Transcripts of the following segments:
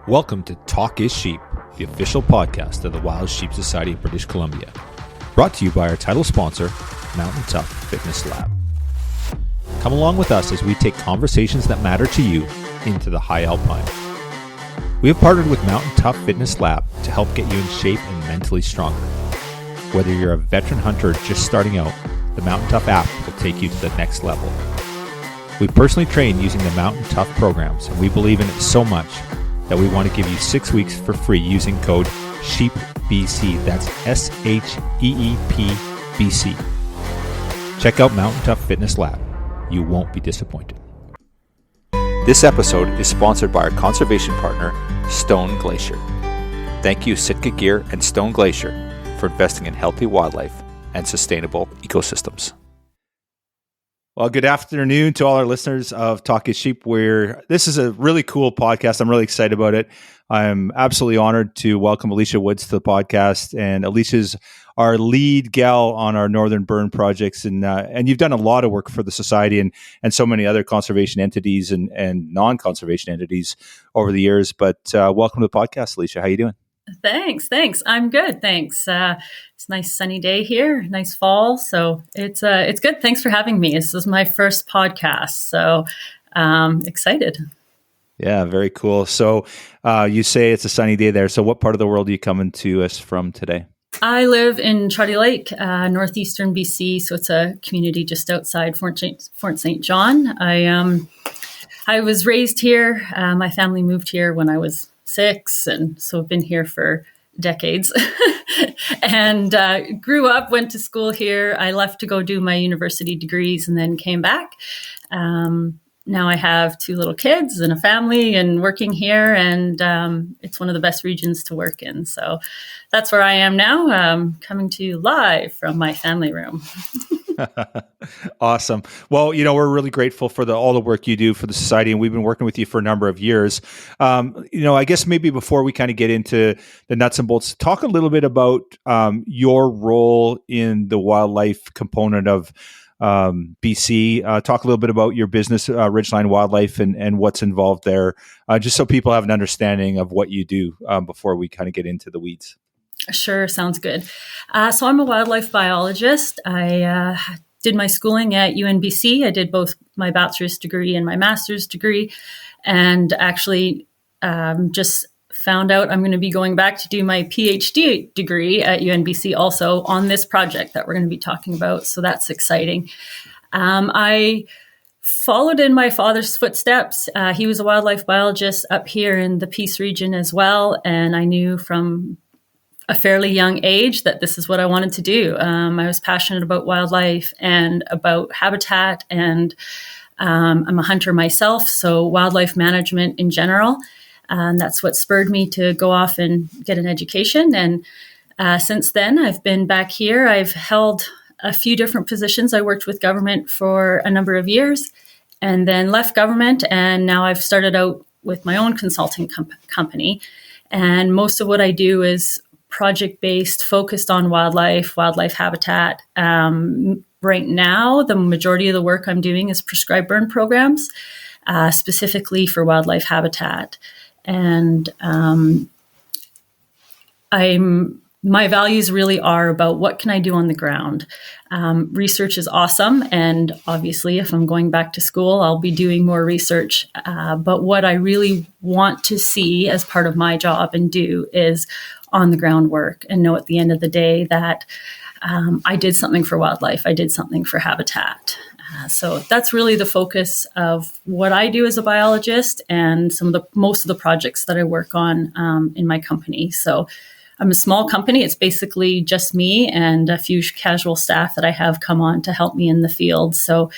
Welcome to Talk is Sheep, the official podcast of the Wild Sheep Society of British Columbia. Brought to you by our title sponsor, Mountain Tough Fitness Lab. Come along with us as we take conversations that matter to you into the high alpine. We have partnered with Mountain Tough Fitness Lab to help get you in shape and mentally stronger. Whether you're a veteran hunter or just starting out, the Mountain Tough app will take you to the next level. We personally train using the Mountain Tough programs, and we believe in it so much that we want to give you 6 weeks for free using code SHEEPBC. That's SHEEPBC. Check out Mountain Tough Fitness Lab. You won't be disappointed. This episode is sponsored by our conservation partner, Stone Glacier. Thank you, Sitka Gear and Stone Glacier, for investing in healthy wildlife and sustainable ecosystems. Well, good afternoon to all our listeners of Talk is Sheep. This is a really cool podcast. I'm really excited about it. I'm absolutely honored to welcome Alicia Woods to the podcast. And Alicia's our lead gal on our Northern Burn projects. And you've done a lot of work for the Society and so many other conservation entities and non-conservation entities over the years. But welcome to the podcast, Alicia. How are you doing? Thanks. I'm good. Thanks. It's a nice sunny day here, nice fall. So it's good. Thanks for having me. This is my first podcast. So excited. Yeah, very cool. So you say it's a sunny day there. So what part of the world are you coming to us from today? I live in Charlie Lake, northeastern BC. So it's a community just outside Fort St. John. I was raised here. My family moved here when I was 6, and so I've been here for decades. And grew up, went to school here. I left to go do my university degrees and then came back. Now I have 2 little kids and a family and working here, and it's one of the best regions to work in. So that's where I am now, coming to you live from my family room. Awesome. Well, we're really grateful for all the work you do for the Society, and we've been working with you for a number of years. I guess maybe before we kind of get into the nuts and bolts, talk a little bit about your role in the wildlife component of BC. Talk a little bit about your business, Ridgeline Wildlife, and what's involved there, just so people have an understanding of what you do before we kind of get into the weeds. Sure, sounds good. So I'm a wildlife biologist. I did my schooling at UNBC. I did both my bachelor's degree and my master's degree, and actually just found out I'm going to be going back to do my PhD degree at UNBC also on this project that we're going to be talking about. So that's exciting. I followed in my father's footsteps. He was a wildlife biologist up here in the Peace region as well, and I knew from a fairly young age that this is what I wanted to do. I was passionate about wildlife and about habitat, and I'm a hunter myself, so wildlife management in general. And that's what spurred me to go off and get an education. And since then, I've been back here. I've held a few different positions. I worked with government for a number of years and then left government. And now I've started out with my own consulting company. And most of what I do is project-based, focused on wildlife habitat. Right now, the majority of the work I'm doing is prescribed burn programs, specifically for wildlife habitat. And my values really are about what can I do on the ground. Research is awesome, and obviously, if I'm going back to school, I'll be doing more research. But what I really want to see as part of my job and do is on the ground work, and know at the end of the day that I did something for wildlife, I did something for habitat. So that's really the focus of what I do as a biologist and most of the projects that I work on in my company. So I'm a small company. It's basically just me and a few casual staff that I have come on to help me in the field. So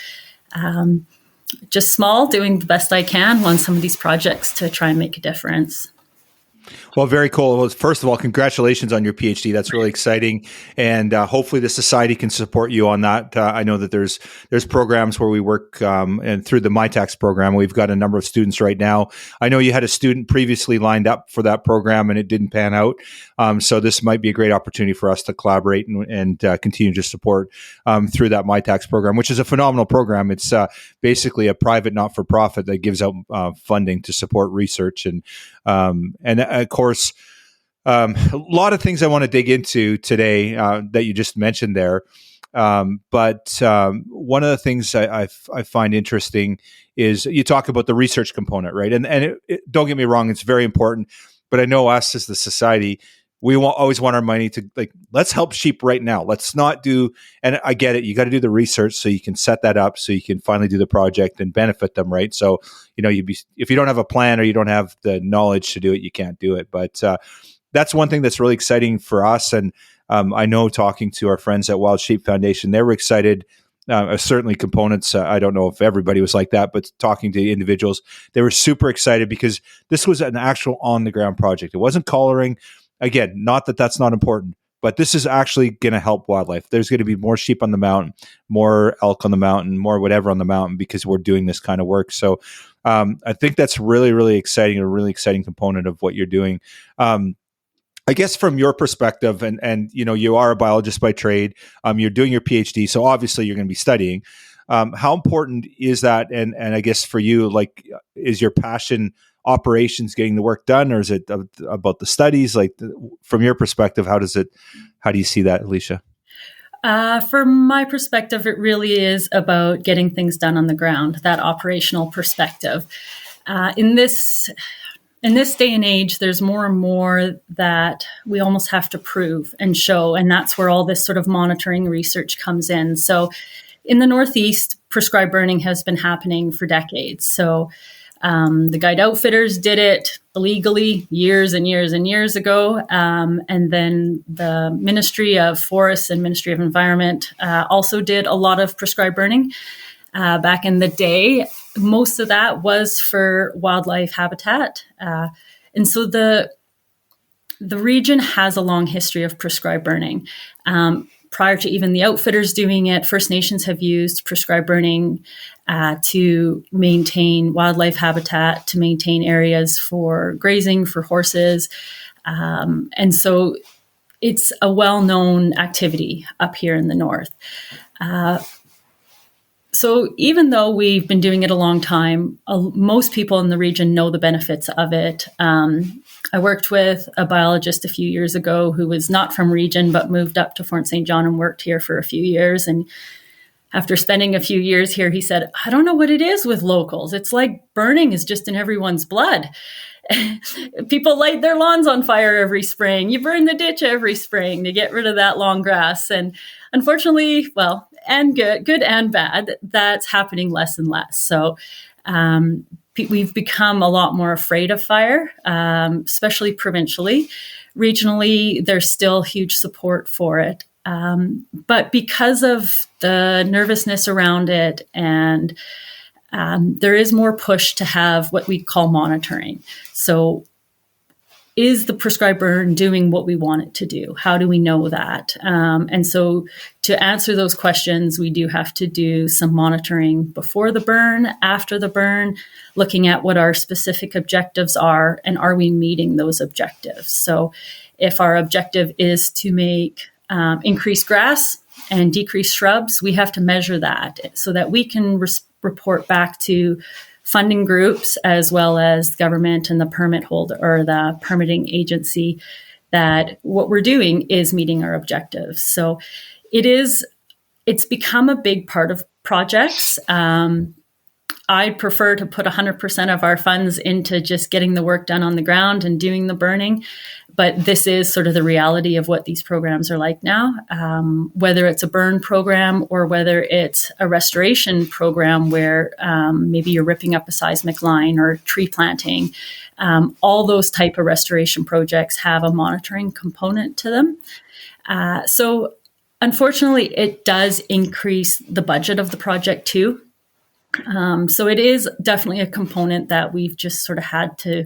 just small, doing the best I can on some of these projects to try and make a difference. Well, very cool. Well, first of all, congratulations on your PhD. That's really exciting, and hopefully the society can support you on that. I know that there's programs where we work, and through the MyTax program, we've got a number of students right now. I know you had a student previously lined up for that program, and it didn't pan out. So this might be a great opportunity for us to collaborate and continue to support through that MyTax program, which is a phenomenal program. It's basically a private not-for-profit that gives out funding to support research and of course, a lot of things I want to dig into today that you just mentioned there. But one of the things I find interesting is you talk about the research component, right? And don't get me wrong, it's very important. But I know us as the society, we always want our money to, like, let's help sheep right now. Let's not do, and I get it, you got to do the research so you can set that up so you can finally do the project and benefit them, right? So, if you don't have a plan or you don't have the knowledge to do it, you can't do it. But that's one thing that's really exciting for us. And I know, talking to our friends at Wild Sheep Foundation, they were excited. Certainly components, I don't know if everybody was like that, but talking to individuals, they were super excited because this was an actual on-the-ground project. It wasn't collaring. Again, not that that's not important, but this is actually going to help wildlife. There's going to be more sheep on the mountain, more elk on the mountain, more whatever on the mountain, because we're doing this kind of work. So I think that's really, really exciting, a really exciting component of what you're doing. I guess from your perspective, and you are a biologist by trade, you're doing your PhD, so obviously you're going to be studying. How important is that? And I guess for you, like, is your passion operations, getting the work done, or is it about the studies? Like, from your perspective, how do you see that, Alicia? From my perspective, it really is about getting things done on the ground, that operational perspective. In this day and age, there's more and more that we almost have to prove and show, and that's where all this sort of monitoring research comes in. So in the Northeast, prescribed burning has been happening for decades. So the guide outfitters did it illegally years and years and years ago. And then the Ministry of Forests and Ministry of Environment also did a lot of prescribed burning back in the day. Most of that was for wildlife habitat. And so the region has a long history of prescribed burning. Prior to even the outfitters doing it, First Nations have used prescribed burning to maintain wildlife habitat, to maintain areas for grazing for horses. And so it's a well-known activity up here in the north. So even though we've been doing it a long time, most people in the region know the benefits of it. I worked with a biologist a few years ago who was not from region, but moved up to Fort St. John and worked here for a few years. And after spending a few years here, he said, I don't know what it is with locals. It's like burning is just in everyone's blood. People light their lawns on fire every spring. You burn the ditch every spring to get rid of that long grass. And unfortunately, well, and good and bad, that's happening less and less. So we've become a lot more afraid of fire, especially provincially. Regionally, there's still huge support for it. But because of the nervousness around it, and there is more push to have what we call monitoring. So is the prescribed burn doing what we want it to do? How do we know that? And so to answer those questions, we do have to do some monitoring before the burn, after the burn, looking at what our specific objectives are, and are we meeting those objectives? So if our objective is to make increase grass and decrease shrubs, we have to measure that so that we can report back to funding groups as well as government and the permit holder or the permitting agency that what we're doing is meeting our objectives. So it's become a big part of projects. I'd prefer to put 100% of our funds into just getting the work done on the ground and doing the burning. But this is sort of the reality of what these programs are like now, whether it's a burn program or whether it's a restoration program where maybe you're ripping up a seismic line or tree planting. All those type of restoration projects have a monitoring component to them. So unfortunately, it does increase the budget of the project too. So it is definitely a component that we've just sort of had to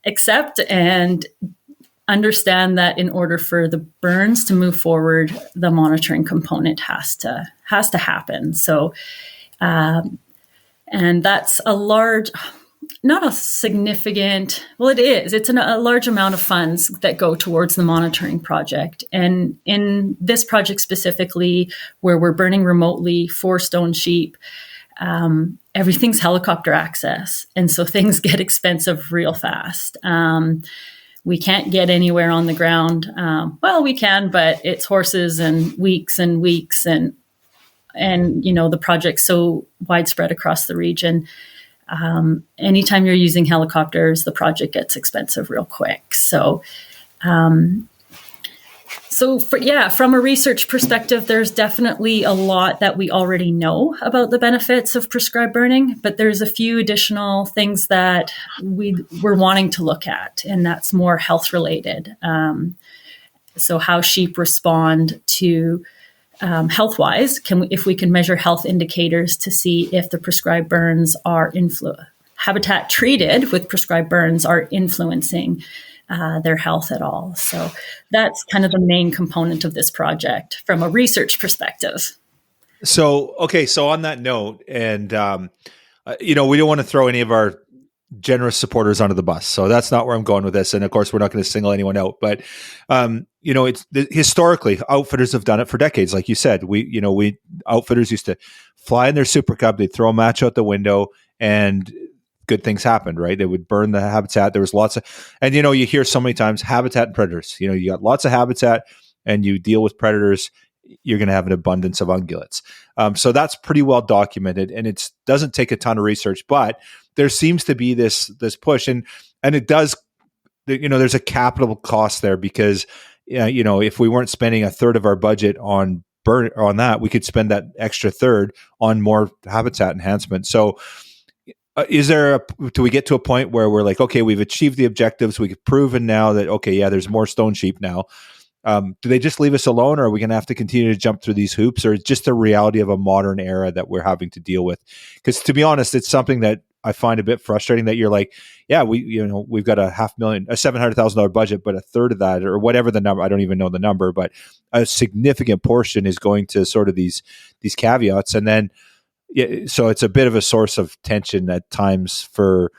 accept and understand that in order for the burns to move forward, the monitoring component has to happen. So, and that's a large, not a significant, well, it is. It's a large amount of funds that go towards the monitoring project. And in this project specifically, where we're burning remotely for stone sheep, everything's helicopter access. And so things get expensive real fast. We can't get anywhere on the ground. Well, we can, but it's horses and weeks and the project's so widespread across the region. Anytime you're using helicopters, the project gets expensive real quick. So, from a research perspective, there's definitely a lot that we already know about the benefits of prescribed burning, but there's a few additional things that we're wanting to look at, and that's more health related. So how sheep respond to health-wise, if we can measure health indicators to see if the prescribed burns are habitat treated with prescribed burns are influencing their health at all. So that's kind of the main component of this project from a research perspective. So on that note, and we don't want to throw any of our generous supporters under the bus. So that's not where I'm going with this. And of course, we're not going to single anyone out, but historically outfitters have done it for decades. Like you said, outfitters used to fly in their Super Cub, they'd throw a match out the window and good things happened, right? They would burn the habitat. There was lots of, and you hear so many times habitat and predators, you got lots of habitat and you deal with predators, you're going to have an abundance of ungulates. So that's pretty well documented, and it doesn't take a ton of research, but there seems to be this push, and it does, there's a capital cost there because, if we weren't spending a third of our budget on that, we could spend that extra third on more habitat enhancement. So do we get to a point where we're like, okay, we've achieved the objectives, we've proven now that, okay, yeah, there's more stone sheep now. Do they just leave us alone, or are we going to have to continue to jump through these hoops, or it's just the reality of a modern era that we're having to deal with? Because to be honest, it's something that I find a bit frustrating that you're like, yeah, we've got a $700,000 budget, but a third of that, or whatever the number, I don't even know the number, but a significant portion is going to sort of these caveats. And then, so it's a bit of a source of tension at times for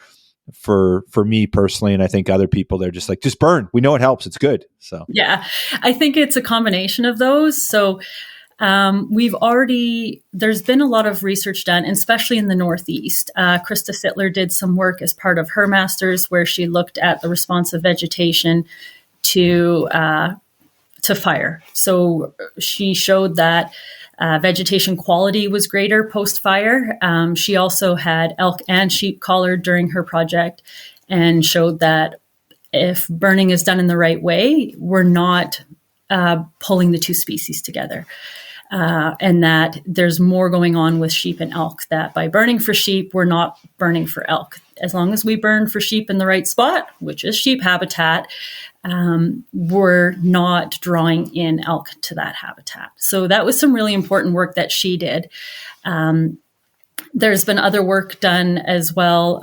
me personally, and I think other people, they're just like, just burn. We know it helps. It's good. So yeah, I think it's a combination of those. So there's been a lot of research done, especially in the Northeast. Krista Sittler did some work as part of her master's where she looked at the response of vegetation to fire. So she showed that vegetation quality was greater post-fire. She also had elk and sheep collared during her project and showed that if burning is done in the right way, we're not pulling the two species together. And that there's more going on with sheep and elk, that by burning for sheep, we're not burning for elk. As long as we burn for sheep in the right spot, which is sheep habitat, we're not drawing in elk to that habitat. So that was some really important work that she did. There's been other work done as well.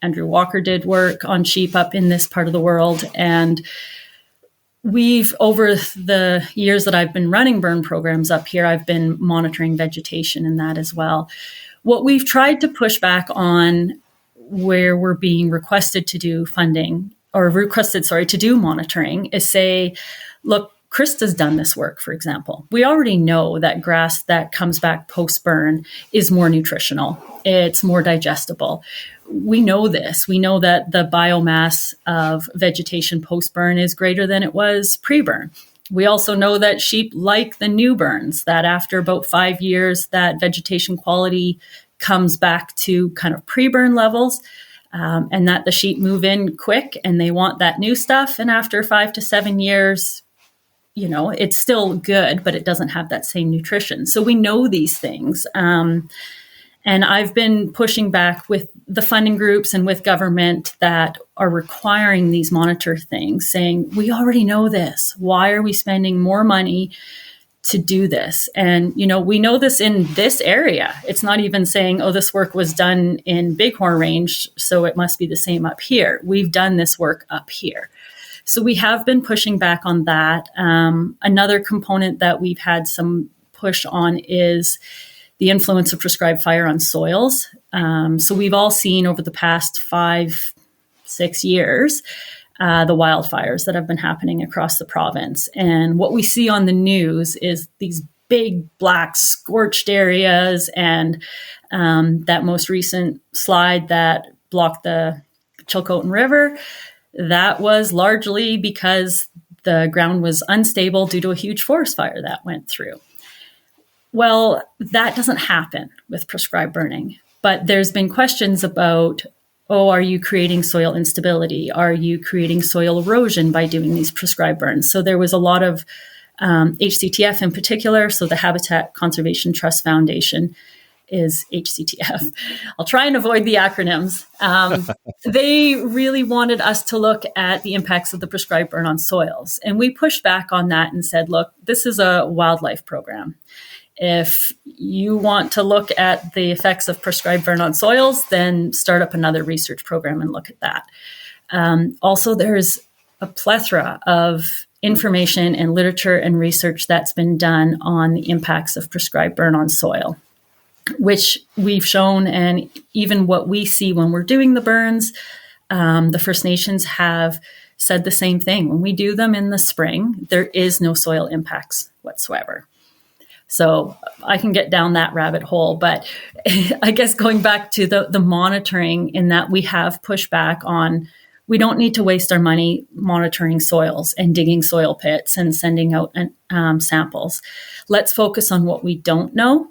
Andrew Walker did work on sheep up in this part of the world. And we've, over the years that I've been running burn programs up here, I've been monitoring vegetation in that as well. What we've tried to push back on, where we're being requested to do to do monitoring, is say, look, Krista's done this work, for example. We already know that grass that comes back post-burn is more nutritional. It's more digestible. We know this. We know that the biomass of vegetation post-burn is greater than it was pre-burn. We also know that sheep like the new burns, that after about 5 years, that vegetation quality comes back to kind of pre-burn levels, and that the sheep move in quick and they want that new stuff. And after 5 to 7 years, it's still good, but it doesn't have that same nutrition. So we know these things. And I've been pushing back with the funding groups and with government that are requiring these monitor things, saying, we already know this. Why are we spending more money to do this. And, we know this in this area. It's not even saying, oh, this work was done in Bighorn Range, so it must be the same up here. We've done this work up here. So we have been pushing back on that. Another component that we've had some push on is the influence of prescribed fire on soils. So we've all seen over the past 5-6 years, the wildfires that have been happening across the province. And what we see on the news is these big black scorched areas. And that most recent slide that blocked the Chilcotin River, that was largely because the ground was unstable due to a huge forest fire that went through. Well, that doesn't happen with prescribed burning, but there's been questions about, are you creating soil instability? Are you creating soil erosion by doing these prescribed burns? So there was a lot of HCTF in particular. So the Habitat Conservation Trust Foundation is HCTF. I'll try and avoid the acronyms. They really wanted us to look at the impacts of the prescribed burn on soils. And we pushed back on that and said, look, this is a wildlife program. If you want to look at the effects of prescribed burn on soils, then start up another research program and look at that. Also, there's a plethora of information and literature and research that's been done on the impacts of prescribed burn on soil, which we've shown, and even what we see when we're doing the burns, the First Nations have said the same thing. When we do them in the spring, there is no soil impacts whatsoever. So I can get down that rabbit hole, but I guess going back to the monitoring, in that we have pushed back on, we don't need to waste our money monitoring soils and digging soil pits and sending out samples. Let's focus on what we don't know.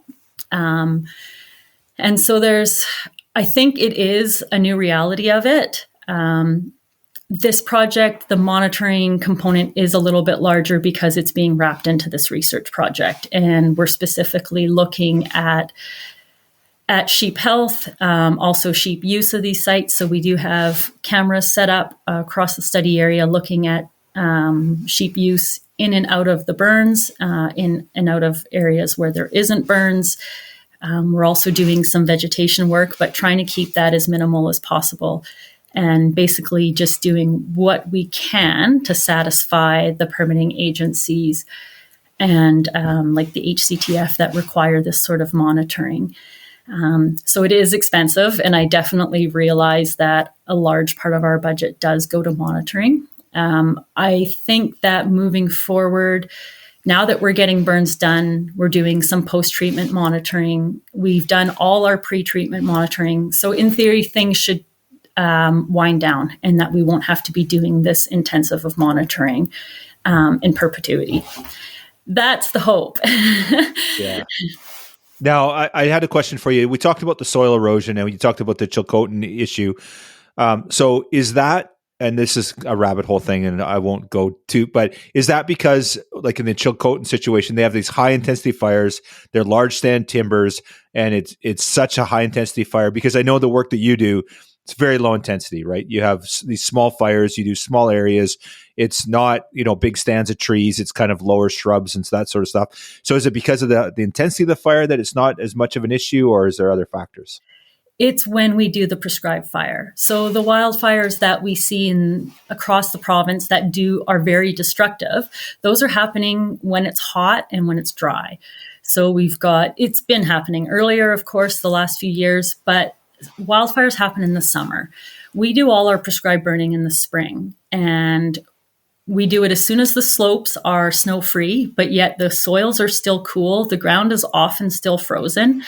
And so I think it is a new reality of it. This project, the monitoring component is a little bit larger because it's being wrapped into this research project. And we're specifically looking at sheep health, also sheep use of these sites. So we do have cameras set up across the study area looking at sheep use in and out of the burns, in and out of areas where there isn't burns. We're also doing some vegetation work, but trying to keep that as minimal as possible. And basically just doing what we can to satisfy the permitting agencies and like the HCTF that require this sort of monitoring. So it is expensive, and I definitely realize that a large part of our budget does go to monitoring. I think that moving forward, now that we're getting burns done, we're doing some post-treatment monitoring. We've done all our pre-treatment monitoring. So in theory, things should wind down, and that we won't have to be doing this intensive of monitoring in perpetuity. That's the hope. Yeah. Now, I had a question for you. We talked about the soil erosion, and you talked about the Chilcotin issue. So is that, and this is a rabbit hole thing, and I won't go to, but is that because, like in the Chilcotin situation, they have these high intensity fires, they're large stand timbers, and it's such a high intensity fire? Because I know the work that you do, it's very low intensity, right? You have these small fires, you do small areas. It's not, big stands of trees. It's kind of lower shrubs and that sort of stuff. So is it because of the intensity of the fire that it's not as much of an issue, or is there other factors? It's when we do the prescribed fire. So the wildfires that we see across the province that are very destructive, those are happening when it's hot and when it's dry. So it's been happening earlier, of course, the last few years, but wildfires happen in the summer. We do all our prescribed burning in the spring, and we do it as soon as the slopes are snow-free, but yet the soils are still cool. The ground is often still frozen.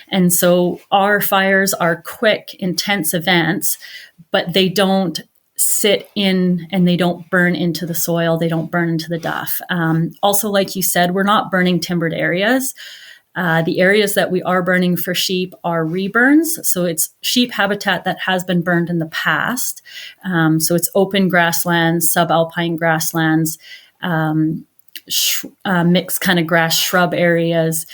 And so our fires are quick, intense events, but they don't sit in and they don't burn into the soil. They don't burn into the duff. Also, like you said, we're not burning timbered areas. The areas that we are burning for sheep are reburns. So it's sheep habitat that has been burned in the past. So it's open grasslands, subalpine grasslands, mixed kind of grass shrub areas.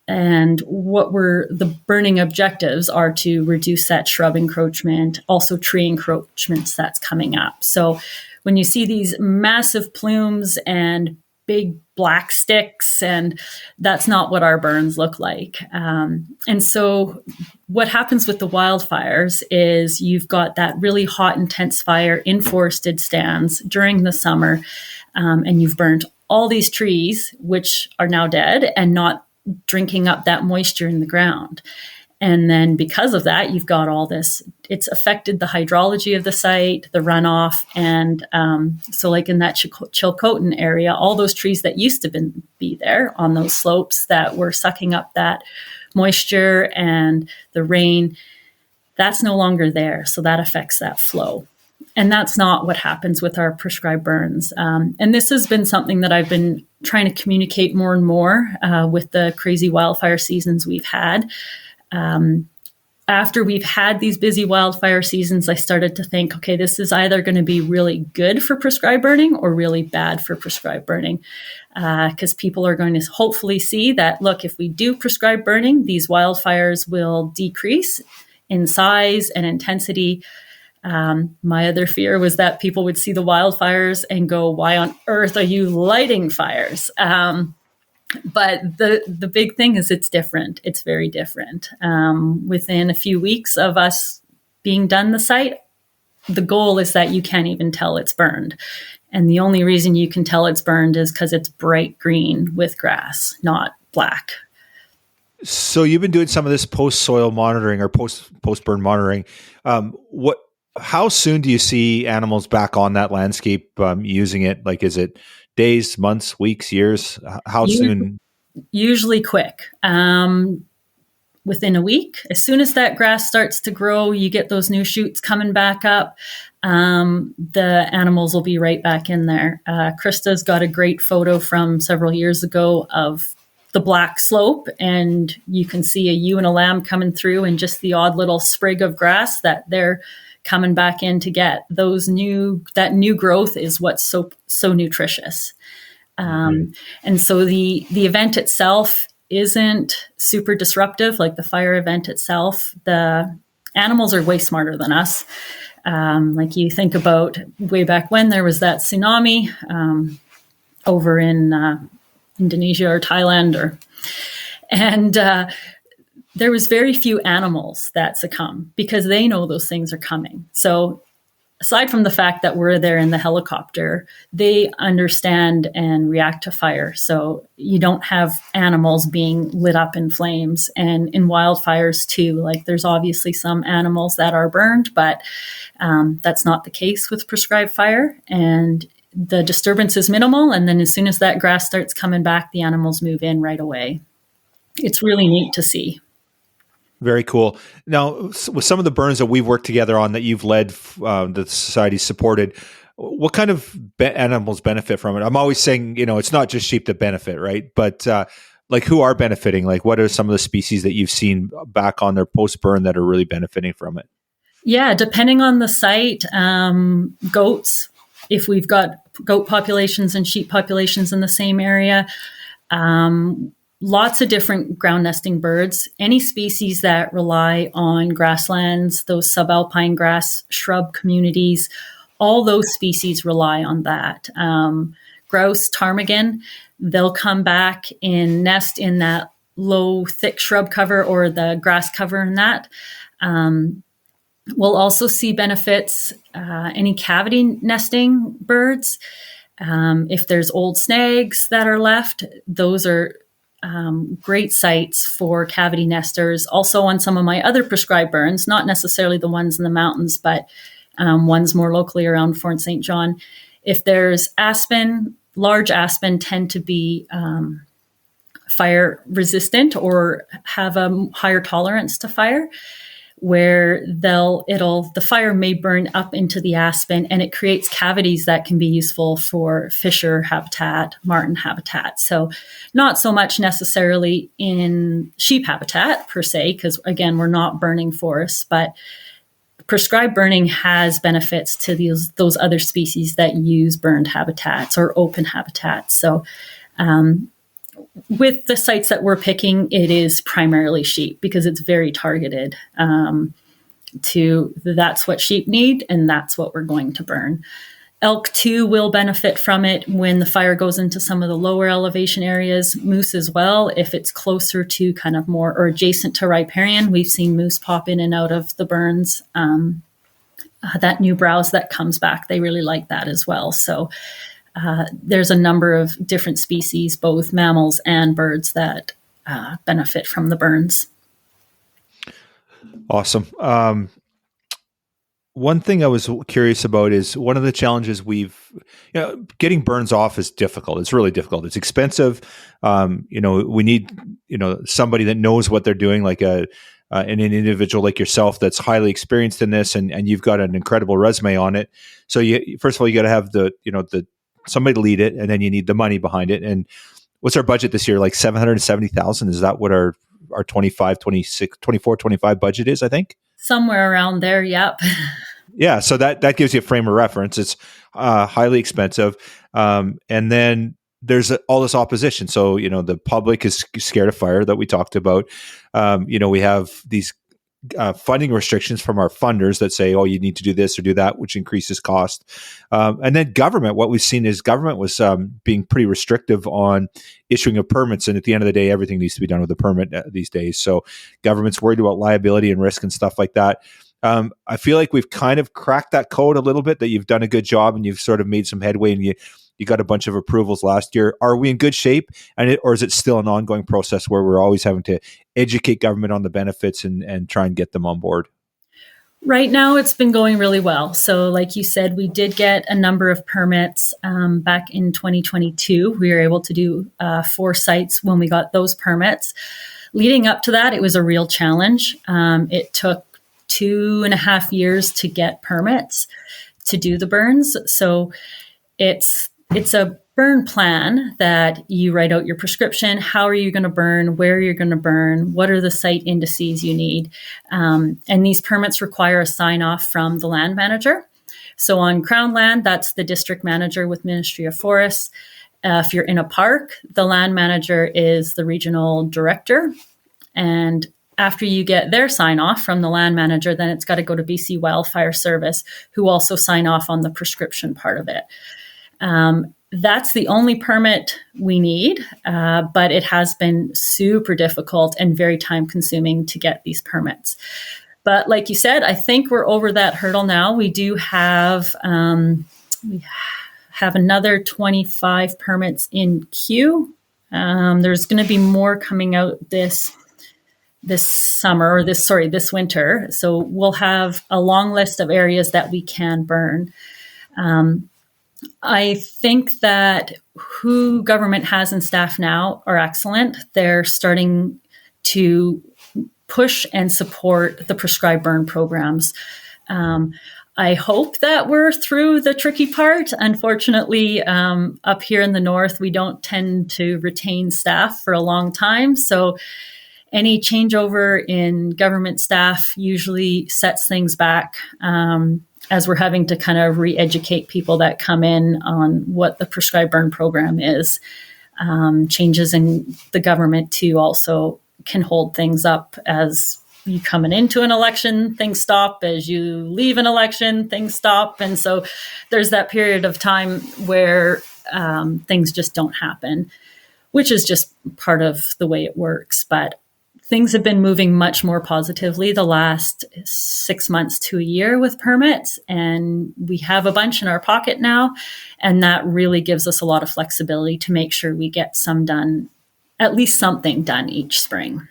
And the burning objectives are to reduce that shrub encroachment, also tree encroachments that's coming up. So when you see these massive plumes and big black sticks, and that's not what our burns look like. And so what happens with the wildfires is you've got that really hot, intense fire in forested stands during the summer, and you've burnt all these trees, which are now dead and not drinking up that moisture in the ground. And then because of that, you've got all this, it's affected the hydrology of the site, the runoff. And so like in that Chilcotin area, all those trees that used to be there on those slopes that were sucking up that moisture and the rain, that's no longer there. So that affects that flow. And that's not what happens with our prescribed burns. And this has been something that I've been trying to communicate more and more with the crazy wildfire seasons we've had. After we've had these busy wildfire seasons, I started to think, okay, this is either going to be really good for prescribed burning or really bad for prescribed burning. Because people are going to hopefully see that, look, if we do prescribed burning, these wildfires will decrease in size and intensity. My other fear was that people would see the wildfires and go, why on earth are you lighting fires? But the big thing is it's different. It's very different. Within a few weeks of us being done the site, the goal is that you can't even tell it's burned. And the only reason you can tell it's burned is because it's bright green with grass, not black. So you've been doing some of this post-soil monitoring or post-burn monitoring. How soon do you see animals back on that landscape using it? Like, is it days, months, weeks, years? How soon? Usually quick. Within a week. As soon as that grass starts to grow, you get those new shoots coming back up. The animals will be right back in there. Krista's got a great photo from several years ago of the black slope, and you can see a ewe and a lamb coming through and just the odd little sprig of grass that they're coming back in to get. That new growth is what's so nutritious. And so the event itself isn't super disruptive, like the fire event itself. The animals are way smarter than us. Like you think about way back when there was that tsunami over in Indonesia or Thailand, and there was very few animals that succumb because they know those things are coming. So aside from the fact that we're there in the helicopter, they understand and react to fire. So you don't have animals being lit up in flames. And in wildfires too, like there's obviously some animals that are burned, but that's not the case with prescribed fire. And the disturbance is minimal. And then as soon as that grass starts coming back, the animals move in right away. It's really neat to see. Very cool. Now, with some of the burns that we've worked together on that you've led, the society supported, what kind of animals benefit from it? I'm always saying, it's not just sheep that benefit, right? But like, who are benefiting? Like, what are some of the species that you've seen back on their post-burn that are really benefiting from it? Yeah, depending on the site, goats, if we've got goat populations and sheep populations in the same area, lots of different ground nesting birds, any species that rely on grasslands, those subalpine grass shrub communities, all those species rely on that. Grouse, ptarmigan, they'll come back and nest in that low, thick shrub cover or the grass cover in that. We'll also see benefits, any cavity nesting birds. If there's old snags that are left, those are great sites for cavity nesters. Also on some of my other prescribed burns, not necessarily the ones in the mountains, but ones more locally around Fort St. John. If there's aspen, large aspen tend to be fire resistant or have a higher tolerance to fire, where the fire may burn up into the aspen and it creates cavities that can be useful for fisher habitat, marten habitat. So not so much necessarily in sheep habitat per se, because again, we're not burning forests, but prescribed burning has benefits to those other species that use burned habitats or open habitats. So with the sites that we're picking, it is primarily sheep because it's very targeted to that's what sheep need and that's what we're going to burn. Elk too will benefit from it when the fire goes into some of the lower elevation areas. Moose as well, if it's closer to kind of more or adjacent to riparian. We've seen moose pop in and out of the burns. That new browse that comes back, they really like that as well. So there's a number of different species, both mammals and birds, that benefit from the burns. Awesome. One thing I was curious about is one of the challenges getting burns off is difficult. It's really difficult. It's expensive. We need, somebody that knows what they're doing, like an individual like yourself that's highly experienced in this, and you've got an incredible resume on it. So first of all, you got to have the somebody to lead it, and then you need the money behind it. And what's our budget this year? Like 770,000. Is that what our 25, 26, 24, 25 budget is, I think? Somewhere around there. Yep. Yeah. So that gives you a frame of reference. It's highly expensive. And then there's all this opposition. So, the public is scared of fire that we talked about. We have these funding restrictions from our funders that say, oh, you need to do this or do that, which increases cost. And then government, what we've seen is government was being pretty restrictive on issuing of permits. And at the end of the day, everything needs to be done with a permit these days. So government's worried about liability and risk and stuff like that. I feel like we've kind of cracked that code a little bit, that you've done a good job and you've sort of made some headway, and you got a bunch of approvals last year. Are we in good shape? Or is it still an ongoing process where we're always having to educate government on the benefits and try and get them on board? Right now, it's been going really well. So like you said, we did get a number of permits back in 2022. We were able to do 4 sites when we got those permits. Leading up to that, it was a real challenge. It took 2.5 years to get permits to do the burns. So it's a burn plan that you write out your prescription. How are you going to burn? Where you're going to burn? What are the site indices you need? And these permits require a sign off from the land manager. So on Crown land, that's the district manager with Ministry of Forests. If you're in a park, the land manager is the regional director. And after you get their sign off from the land manager, then it's got to go to BC Wildfire Service, who also sign off on the prescription part of it. That's the only permit we need, but it has been super difficult and very time consuming to get these permits. But like you said, I think we're over that hurdle now. We do have another 25 permits in queue. There's going to be more coming out this summer, or this winter. So we'll have a long list of areas that we can burn. I think that who government has in staff now are excellent. They're starting to push and support the prescribed burn programs. I hope that we're through the tricky part. Unfortunately, up here in the north, we don't tend to retain staff for a long time. So any changeover in government staff usually sets things back, as we're having to kind of re-educate people that come in on what the prescribed burn program is. Changes in the government too also can hold things up. As you coming into an election, things stop. As you leave an election, things stop. And so there's that period of time where things just don't happen, which is just part of the way it works. But things have been moving much more positively the last 6 months to a year with permits, and we have a bunch in our pocket now, and that really gives us a lot of flexibility to make sure we get some done, at least something done each spring.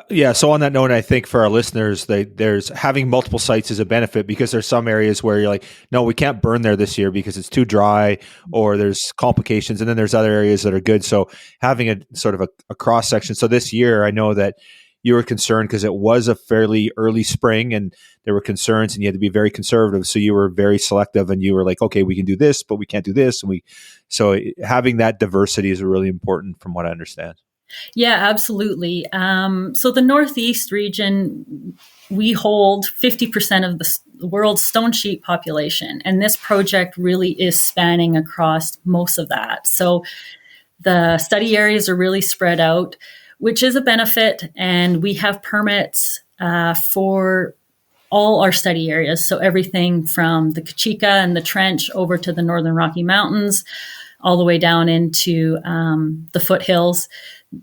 Yeah. So on that note, I think for our listeners, there's having multiple sites is a benefit, because there's some areas where you're like, no, we can't burn there this year because it's too dry, or there's complications. And then there's other areas that are good. So having a sort of a cross section. So this year, I know that you were concerned because it was a fairly early spring and there were concerns and you had to be very conservative. So you were very selective and you were like, okay, we can do this, but we can't do this. So having that diversity is really important from what I understand. Yeah, absolutely. So the Northeast region, we hold 50% of the world's stone sheep population, and this project really is spanning across most of that. So the study areas are really spread out, which is a benefit, and we have permits for all our study areas. So everything from the Kachika and the Trench over to the Northern Rocky Mountains, all the way down into the foothills.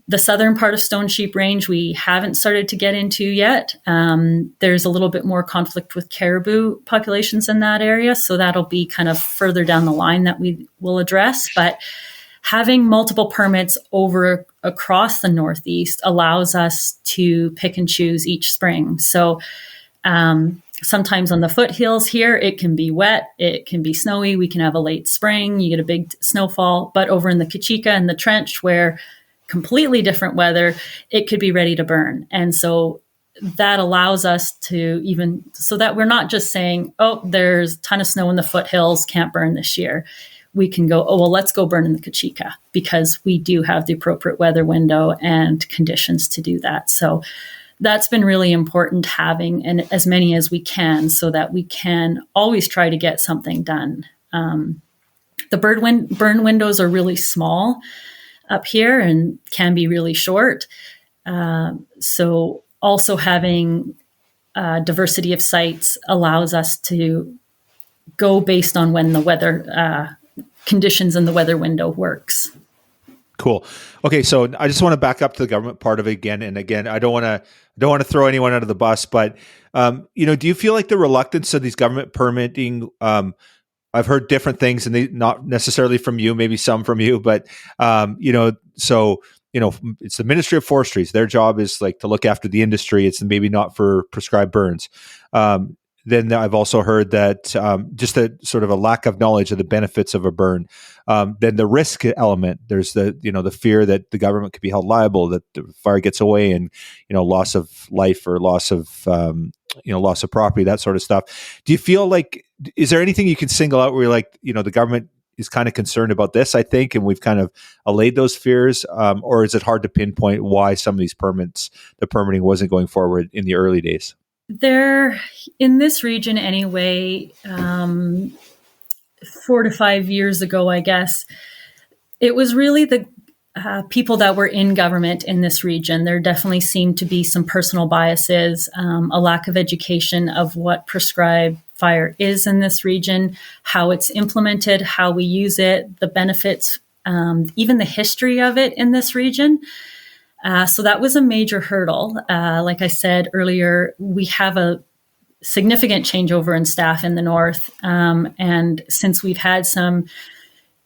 The southern part of Stone Sheep Range, we haven't started to get into yet. There's a little bit more conflict with caribou populations in that area. So that'll be kind of further down the line that we will address. But having multiple permits over across the Northeast allows us to pick and choose each spring. So sometimes on the foothills here, it can be wet, it can be snowy, we can have a late spring, you get a big snowfall. But over in the Kachika and the Trench, where completely different weather, it could be ready to burn. And so that allows us to even, so that we're not just saying, oh, there's a ton of snow in the foothills, can't burn this year. We can go, oh, well, let's go burn in the Kachika because we do have the appropriate weather window and conditions to do that. So that's been really important, having and as many as we can so that we can always try to get something done. The burn windows are really small up here and can be really short. So also having diversity of sites allows us to go based on when the weather conditions in the weather window works. Cool. Okay, so I just want to back up to the government part of it again. And again, I don't want to throw anyone under the bus, but do you feel like the reluctance of these government permitting? I've heard different things, and not necessarily from you, maybe some from you, but it's the Ministry of Forestry. Their job is like to look after the industry. It's maybe not for prescribed burns. Then I've also heard that just a sort of a lack of knowledge of the benefits of a burn. Then the risk element, there's the fear that the government could be held liable, that the fire gets away and, loss of life or loss of property, that sort of stuff. Do you feel like, is there anything you can single out where you're like, the government is kind of concerned about this, I think, and we've kind of allayed those fears? Or is it hard to pinpoint why some of these the permitting wasn't going forward in the early days? There, in this region anyway, 4 to 5 years ago, I guess, it was really the people that were in government in this region. There definitely seemed to be some personal biases, a lack of education of what prescribed fire is in this region, how it's implemented, how we use it, the benefits, even the history of it in this region. So that was a major hurdle. Like I said earlier, we have a significant changeover in staff in the north. And since we've had some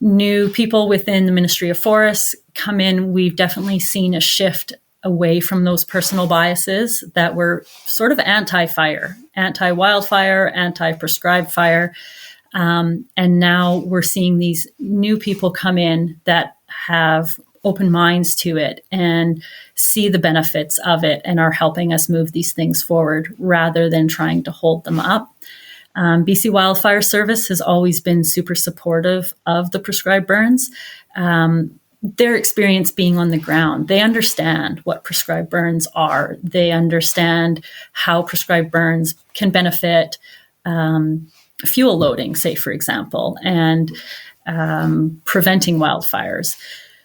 new people within the Ministry of Forests come in, we've definitely seen a shift away from those personal biases that were sort of anti-fire, anti-wildfire, anti-prescribed fire. And now we're seeing these new people come in that have open minds to it and see the benefits of it and are helping us move these things forward rather than trying to hold them up. BC Wildfire Service has always been super supportive of the prescribed burns. Their experience being on the ground, they understand what prescribed burns are. They understand how prescribed burns can benefit fuel loading, say, for example, and preventing wildfires.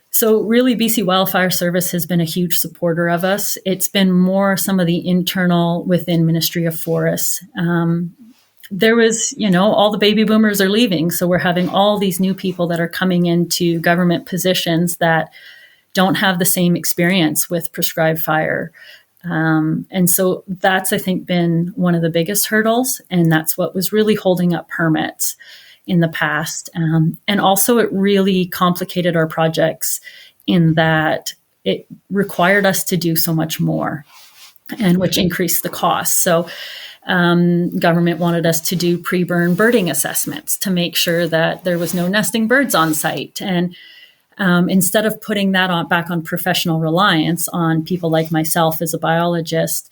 So really, BC Wildfire Service has been a huge supporter of us. It's been more some of the internal within Ministry of Forests. There was, all the baby boomers are leaving. So we're having all these new people that are coming into government positions that don't have the same experience with prescribed fire. And so that's, I think, been one of the biggest hurdles. And that's what was really holding up permits in the past. And also it really complicated our projects in that it required us to do so much more, and which increased the cost. So government wanted us to do pre-burn birding assessments to make sure that there was no nesting birds on site. And instead of putting that back on professional reliance on people like myself as a biologist,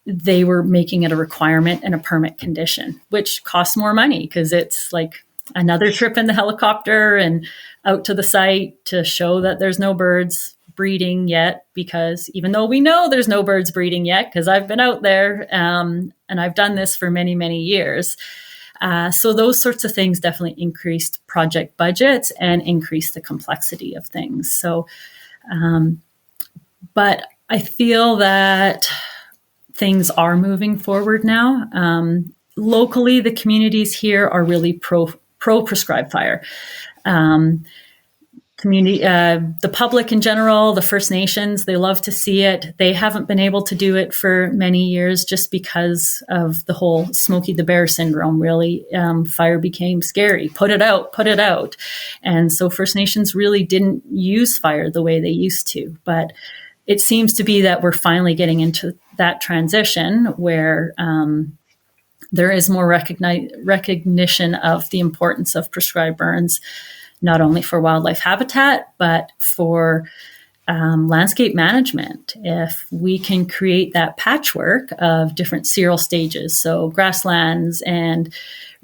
they were making it a requirement and a permit condition, which costs more money because it's like another trip in the helicopter and out to the site to show that there's no birds breeding yet, because even though we know there's no birds breeding yet, because I've been out there and I've done this for many, many years. So those sorts of things definitely increased project budgets and increased the complexity of things. So, but I feel that things are moving forward now. Locally, the communities here are really pro prescribed fire. The public in general, the First Nations, they love to see it. They haven't been able to do it for many years just because of the whole Smokey the Bear syndrome, really. Fire became scary. Put it out, put it out. And so First Nations really didn't use fire the way they used to. But it seems to be that we're finally getting into that transition where there is more recognition of the importance of prescribed burns, not only for wildlife habitat, but for landscape management. If we can create that patchwork of different cereal stages, so grasslands and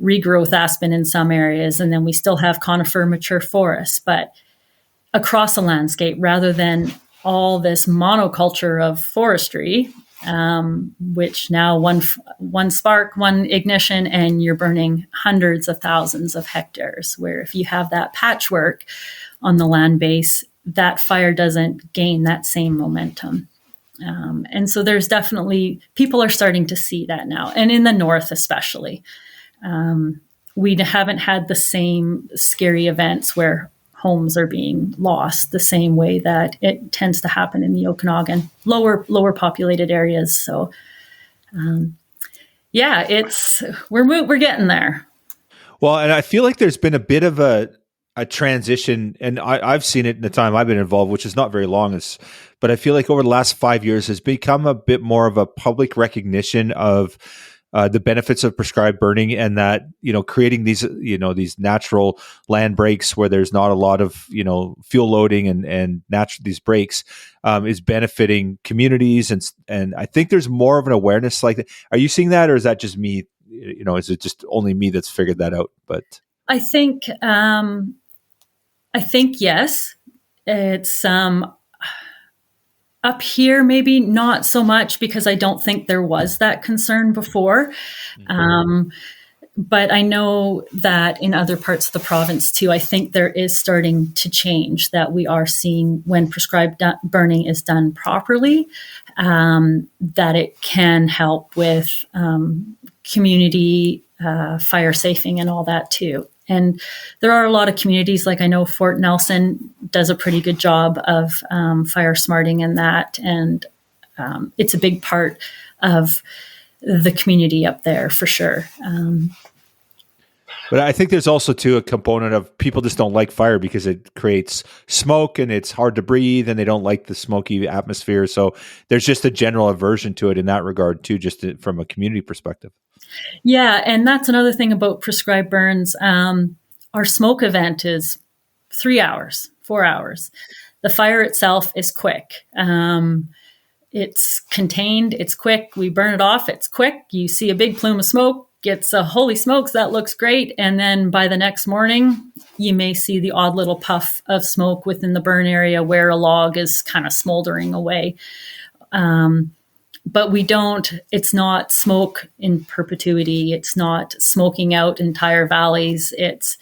regrowth aspen in some areas, and then we still have conifer mature forests, but across a landscape rather than all this monoculture of forestry, which now one spark, one ignition, and you're burning hundreds of thousands of hectares. Where if you have that patchwork on the land base, that fire doesn't gain that same momentum. And so there's definitely, people are starting to see that now. And in the north especially, we haven't had the same scary events where homes are being lost the same way that it tends to happen in the Okanagan, lower populated areas. So, we're getting there. Well, and I feel like there's been a bit of a transition, and I've seen it in the time I've been involved, which is not very long, but I feel like over the last 5 years has become a bit more of a public recognition of the benefits of prescribed burning, and that, creating these, these natural land breaks where there's not a lot of, fuel loading and these breaks is benefiting communities. And I think there's more of an awareness like that. Are you seeing that, or is that just me? Is it just only me that's figured that out? But I think yes, it's, up here, maybe not so much, because I don't think there was that concern before. But I know that in other parts of the province too, I think there is starting to change, that we are seeing when prescribed burning is done properly, that it can help with community fire safing and all that too. And there are a lot of communities, like I know Fort Nelson does a pretty good job of fire smarting in that. And it's a big part of the community up there for sure. But I think there's also too a component of people just don't like fire because it creates smoke and it's hard to breathe, and they don't like the smoky atmosphere. So there's just a general aversion to it in that regard too, just from a community perspective. Yeah, and that's another thing about prescribed burns. Our smoke event is 3 hours, 4 hours. The fire itself is quick. It's contained, it's quick. We burn it off, it's quick. You see a big plume of smoke, it's a holy smokes, that looks great. And then by the next morning, you may see the odd little puff of smoke within the burn area where a log is kind of smoldering away. But it's not smoke in perpetuity. It's not smoking out entire valleys. It's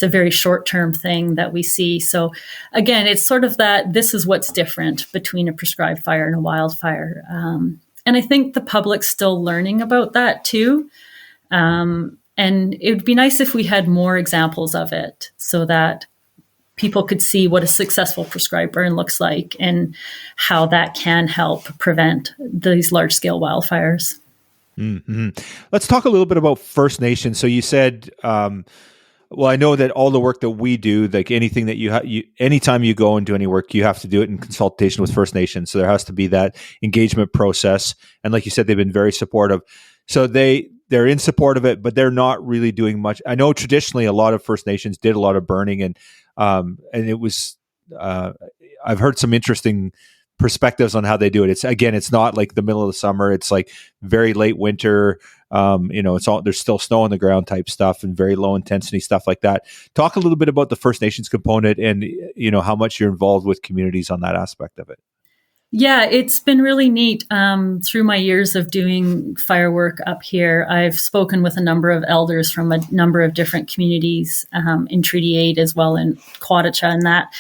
a very short-term thing that we see. So again, it's sort of that, this is what's different between a prescribed fire and a wildfire. And I think the public's still learning about that too. And it would be nice if we had more examples of it so that people could see what a successful prescribed burn looks like and how that can help prevent these large-scale wildfires. Mm-hmm. Let's talk a little bit about First Nations. So you said, well, I know that all the work that we do, like anything that anytime you go and do any work, you have to do it in consultation with First Nations. So there has to be that engagement process. And like you said, they've been very supportive. So they're in support of it, but they're not really doing much. I know traditionally a lot of First Nations did a lot of burning, and it was, I've heard some interesting perspectives on how they do it. It's not like the middle of the summer. It's like very late winter. There's still snow on the ground type stuff and very low intensity stuff like that. Talk a little bit about the First Nations component and, how much you're involved with communities on that aspect of it. Yeah, it's been really neat. Through my years of doing firework up here, I've spoken with a number of elders from a number of different communities in Treaty 8 as well in Quadacha and that.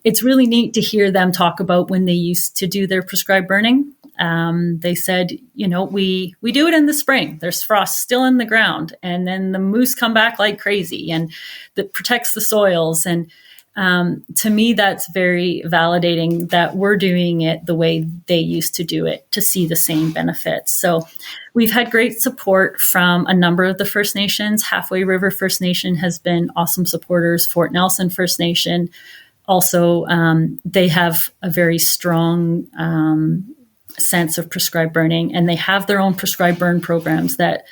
It's really neat to hear them talk about when they used to do their prescribed burning. They said, we do it in the spring. There's frost still in the ground, and then the moose come back like crazy, and that protects the soils. And to me, that's very validating that we're doing it the way they used to do it to see the same benefits. So we've had great support from a number of the First Nations. Halfway River First Nation has been awesome supporters. Fort Nelson First Nation also, they have a very strong sense of prescribed burning, and they have their own prescribed burn programs that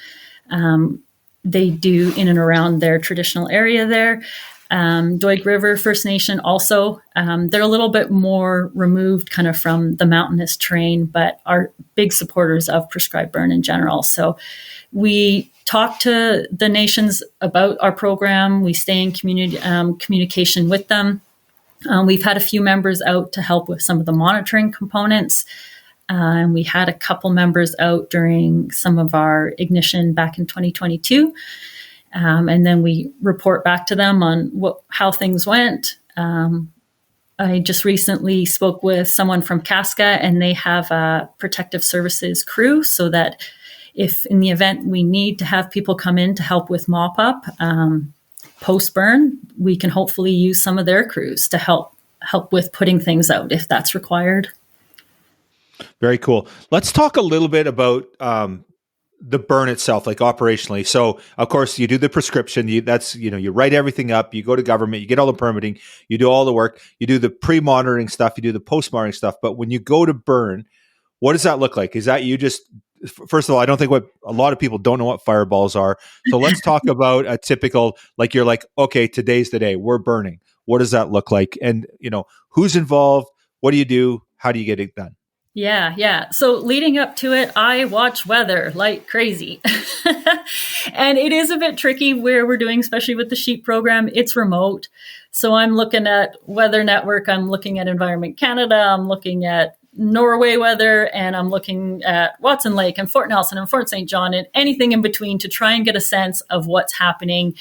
they do in and around their traditional area there. Doig River First Nation also, they're a little bit more removed kind of from the mountainous terrain, but are big supporters of prescribed burn in general. So we talk to the nations about our program. We stay in communication with them. We've had a few members out to help with some of the monitoring components. And we had a couple members out during some of our ignition back in 2022. And then we report back to them on how things went. I just recently spoke with someone from Casca, and they have a protective services crew, so that if in the event we need to have people come in to help with mop up post burn, we can hopefully use some of their crews to help with putting things out if that's required. Very cool. Let's talk a little bit about the burn itself, like operationally. So, of course, you do the prescription. You write everything up. You go to government. You get all the permitting. You do all the work. You do the pre-monitoring stuff. You do the post-monitoring stuff. But when you go to burn, what does that look like? Is that you just, first of all, I don't think a lot of people don't know what fireballs are. So let's talk about a typical, like you're like, okay, today's the day. We're burning. What does that look like? And, who's involved? What do you do? How do you get it done? Yeah. So leading up to it, I watch weather like crazy. And it is a bit tricky where we're doing, especially with the sheep program. It's remote. So I'm looking at Weather Network. I'm looking at Environment Canada. I'm looking at Norway weather, and I'm looking at Watson Lake and Fort Nelson and Fort St. John and anything in between to try and get a sense of what's happening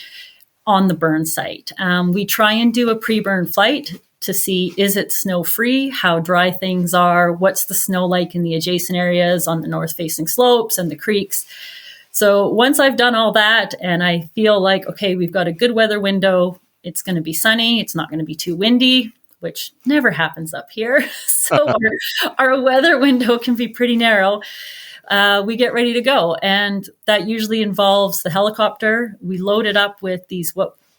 on the burn site. We try and do a pre-burn flight to see, is it snow free, how dry things are, what's the snow like in the adjacent areas on the north facing slopes and the creeks. So once I've done all that and I feel like, okay, we've got a good weather window, it's going to be sunny, it's not going to be too windy, which never happens up here. So our weather window can be pretty narrow. We get ready to go. And that usually involves the helicopter. We load it up with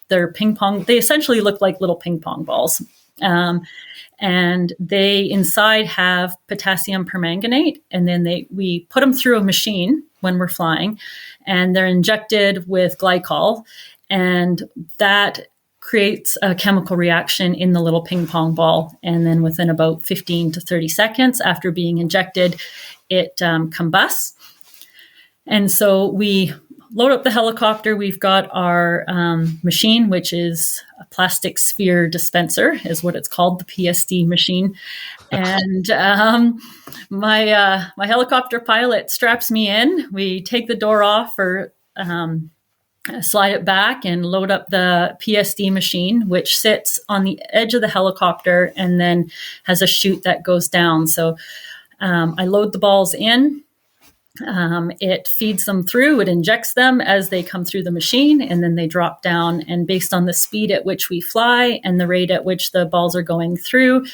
they're ping pong. They essentially look like little ping pong balls. And they inside have potassium permanganate, and then we put them through a machine when we're flying, and they're injected with glycol, and that creates a chemical reaction in the little ping pong ball. And then within about 15 to 30 seconds after being injected, it combusts. And so we load up the helicopter. We've got our machine, which is a plastic sphere dispenser, is what it's called, the PSD machine. And my helicopter pilot straps me in. We take the door off or slide it back and load up the PSD machine, which sits on the edge of the helicopter and then has a chute that goes down. So I load the balls in. It feeds them through, it injects them as they come through the machine, and then they drop down. And based on the speed at which we fly and the rate at which the balls are going through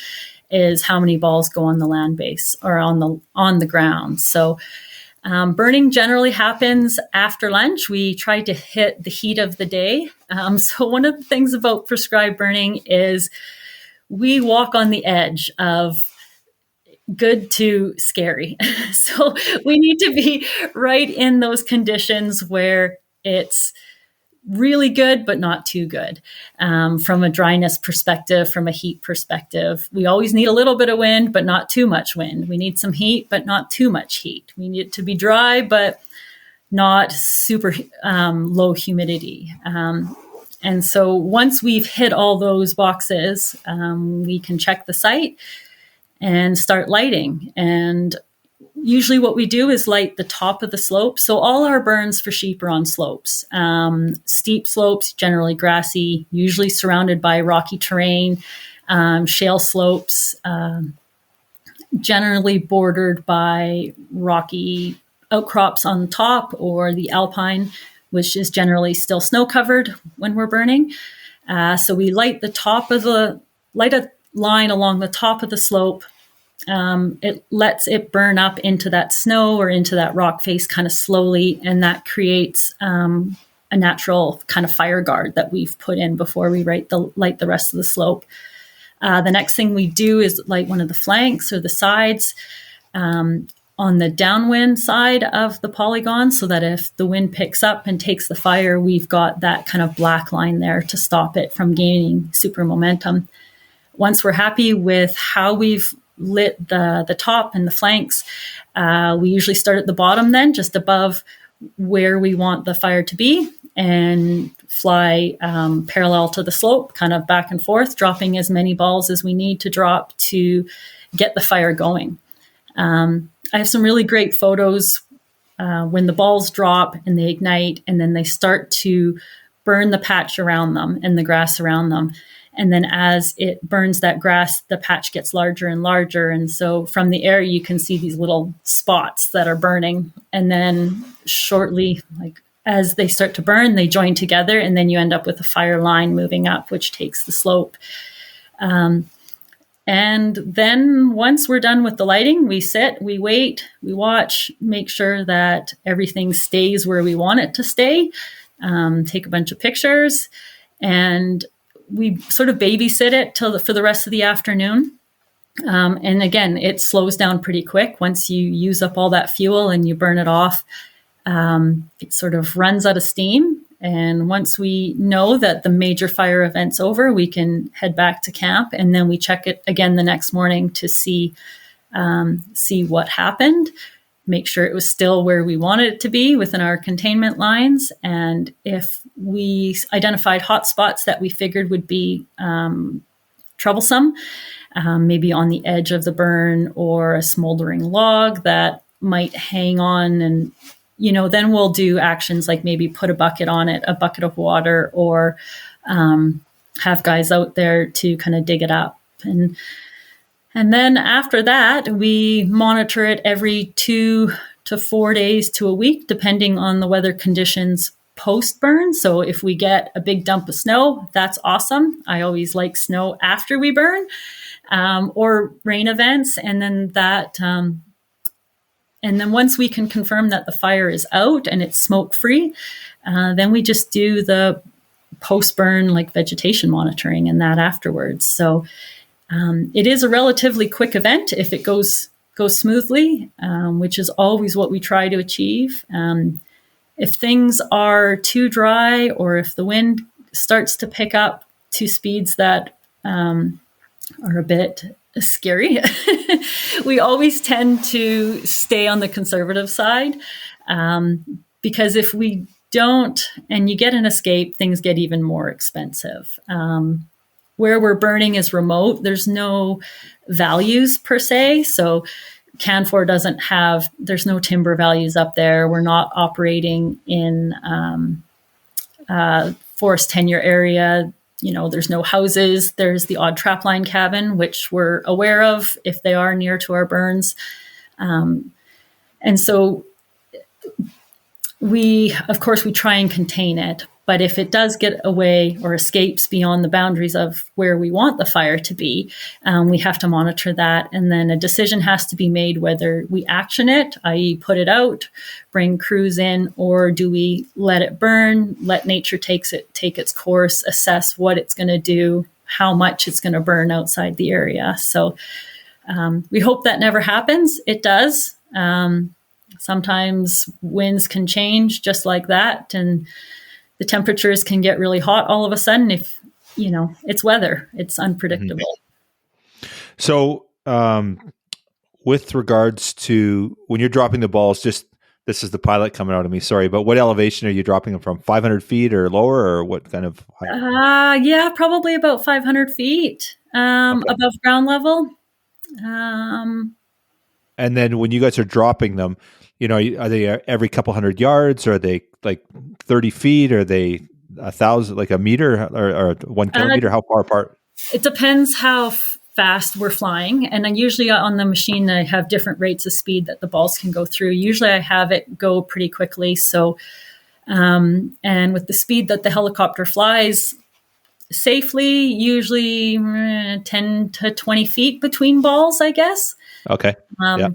is how many balls go on the land base or on the ground. So burning generally happens after lunch. We try to hit the heat of the day. So one of the things about prescribed burning is we walk on the edge of good to scary. So we need to be right in those conditions where it's really good, but not too good. From a dryness perspective, from a heat perspective, we always need a little bit of wind, but not too much wind. We need some heat, but not too much heat. We need it to be dry, but not super low humidity. And so once we've hit all those boxes, we can check the site and start lighting. And usually what we do is light the top of the slope. So all our burns for sheep are on slopes, steep slopes, generally grassy, usually surrounded by rocky terrain, shale slopes. generally bordered by rocky outcrops on top, or the alpine, which is generally still snow covered when we're burning. So we light a line along the top of the slope. It lets it burn up into that snow or into that rock face kind of slowly, and that creates a natural kind of fire guard that we've put in before we light the rest of the slope. The next thing we do is light one of the flanks or the sides on the downwind side of the polygon, so that if the wind picks up and takes the fire, we've got that kind of black line there to stop it from gaining super momentum. Once we're happy with how we've lit the top and the flanks, we usually start at the bottom then, just above where we want the fire to be, and fly parallel to the slope, kind of back and forth, dropping as many balls as we need to drop to get the fire going. I have some really great photos when the balls drop and they ignite, and then they start to burn the patch around them and the grass around them. And then as it burns that grass, the patch gets larger and larger. And so from the air, you can see these little spots that are burning. And then shortly, like as they start to burn, they join together, and then you end up with a fire line moving up, which takes the slope. And then once we're done with the lighting, we sit, we wait, we watch, make sure that everything stays where we want it to stay, take a bunch of pictures, and we sort of babysit it for the rest of the afternoon. And again, it slows down pretty quick. Once you use up all that fuel and you burn it off, it sort of runs out of steam. And once we know that the major fire event's over, we can head back to camp, and then we check it again the next morning to see what happened, make sure it was still where we wanted it to be within our containment lines. And if we identified hot spots that we figured would be troublesome, maybe on the edge of the burn or a smoldering log that might hang on, and then we'll do actions like maybe put a bucket on it, a bucket of water, or have guys out there to kind of dig it up. And then after that, we monitor it every 2 to 4 days to a week, depending on the weather conditions post-burn. So if we get a big dump of snow, that's awesome. I always like snow after we burn, or rain events. And then once we can confirm that the fire is out and it's smoke-free, then we just do the post-burn like vegetation monitoring and that afterwards. So it is a relatively quick event if it goes smoothly, which is always what we try to achieve. If things are too dry, or if the wind starts to pick up to speeds that are a bit scary, we always tend to stay on the conservative side, because if we don't and you get an escape, things get even more expensive. Where we're burning is remote. There's no values per se. So Canfor there's no timber values up there. We're not operating in forest tenure area. There's no houses. There's the odd trapline cabin, which we're aware of if they are near to our burns. And so of course, we try and contain it. But if it does get away or escapes beyond the boundaries of where we want the fire to be, we have to monitor that. And then a decision has to be made whether we action it, i.e. put it out, bring crews in, or do we let it burn, let nature take its course, assess what it's going to do, how much it's going to burn outside the area. So we hope that never happens. It does. Sometimes winds can change just like that, and the temperatures can get really hot all of a sudden. If it's weather, it's unpredictable. So with regards to when you're dropping the balls, just this is the pilot coming out of me, sorry, but what elevation are you dropping them from? 500 feet or lower, or what kind of height? Yeah, probably about 500 feet above ground level. And then when you guys are dropping them, are they every couple hundred yards? Or are they like 30 feet? Or are they 1,000, like a meter or 1 kilometer? How far apart? It depends how fast we're flying. And then usually on the machine, I have different rates of speed that the balls can go through. Usually I have it go pretty quickly. So, and with the speed that the helicopter flies safely, usually 10 to 20 feet between balls, I guess. Okay. Yeah.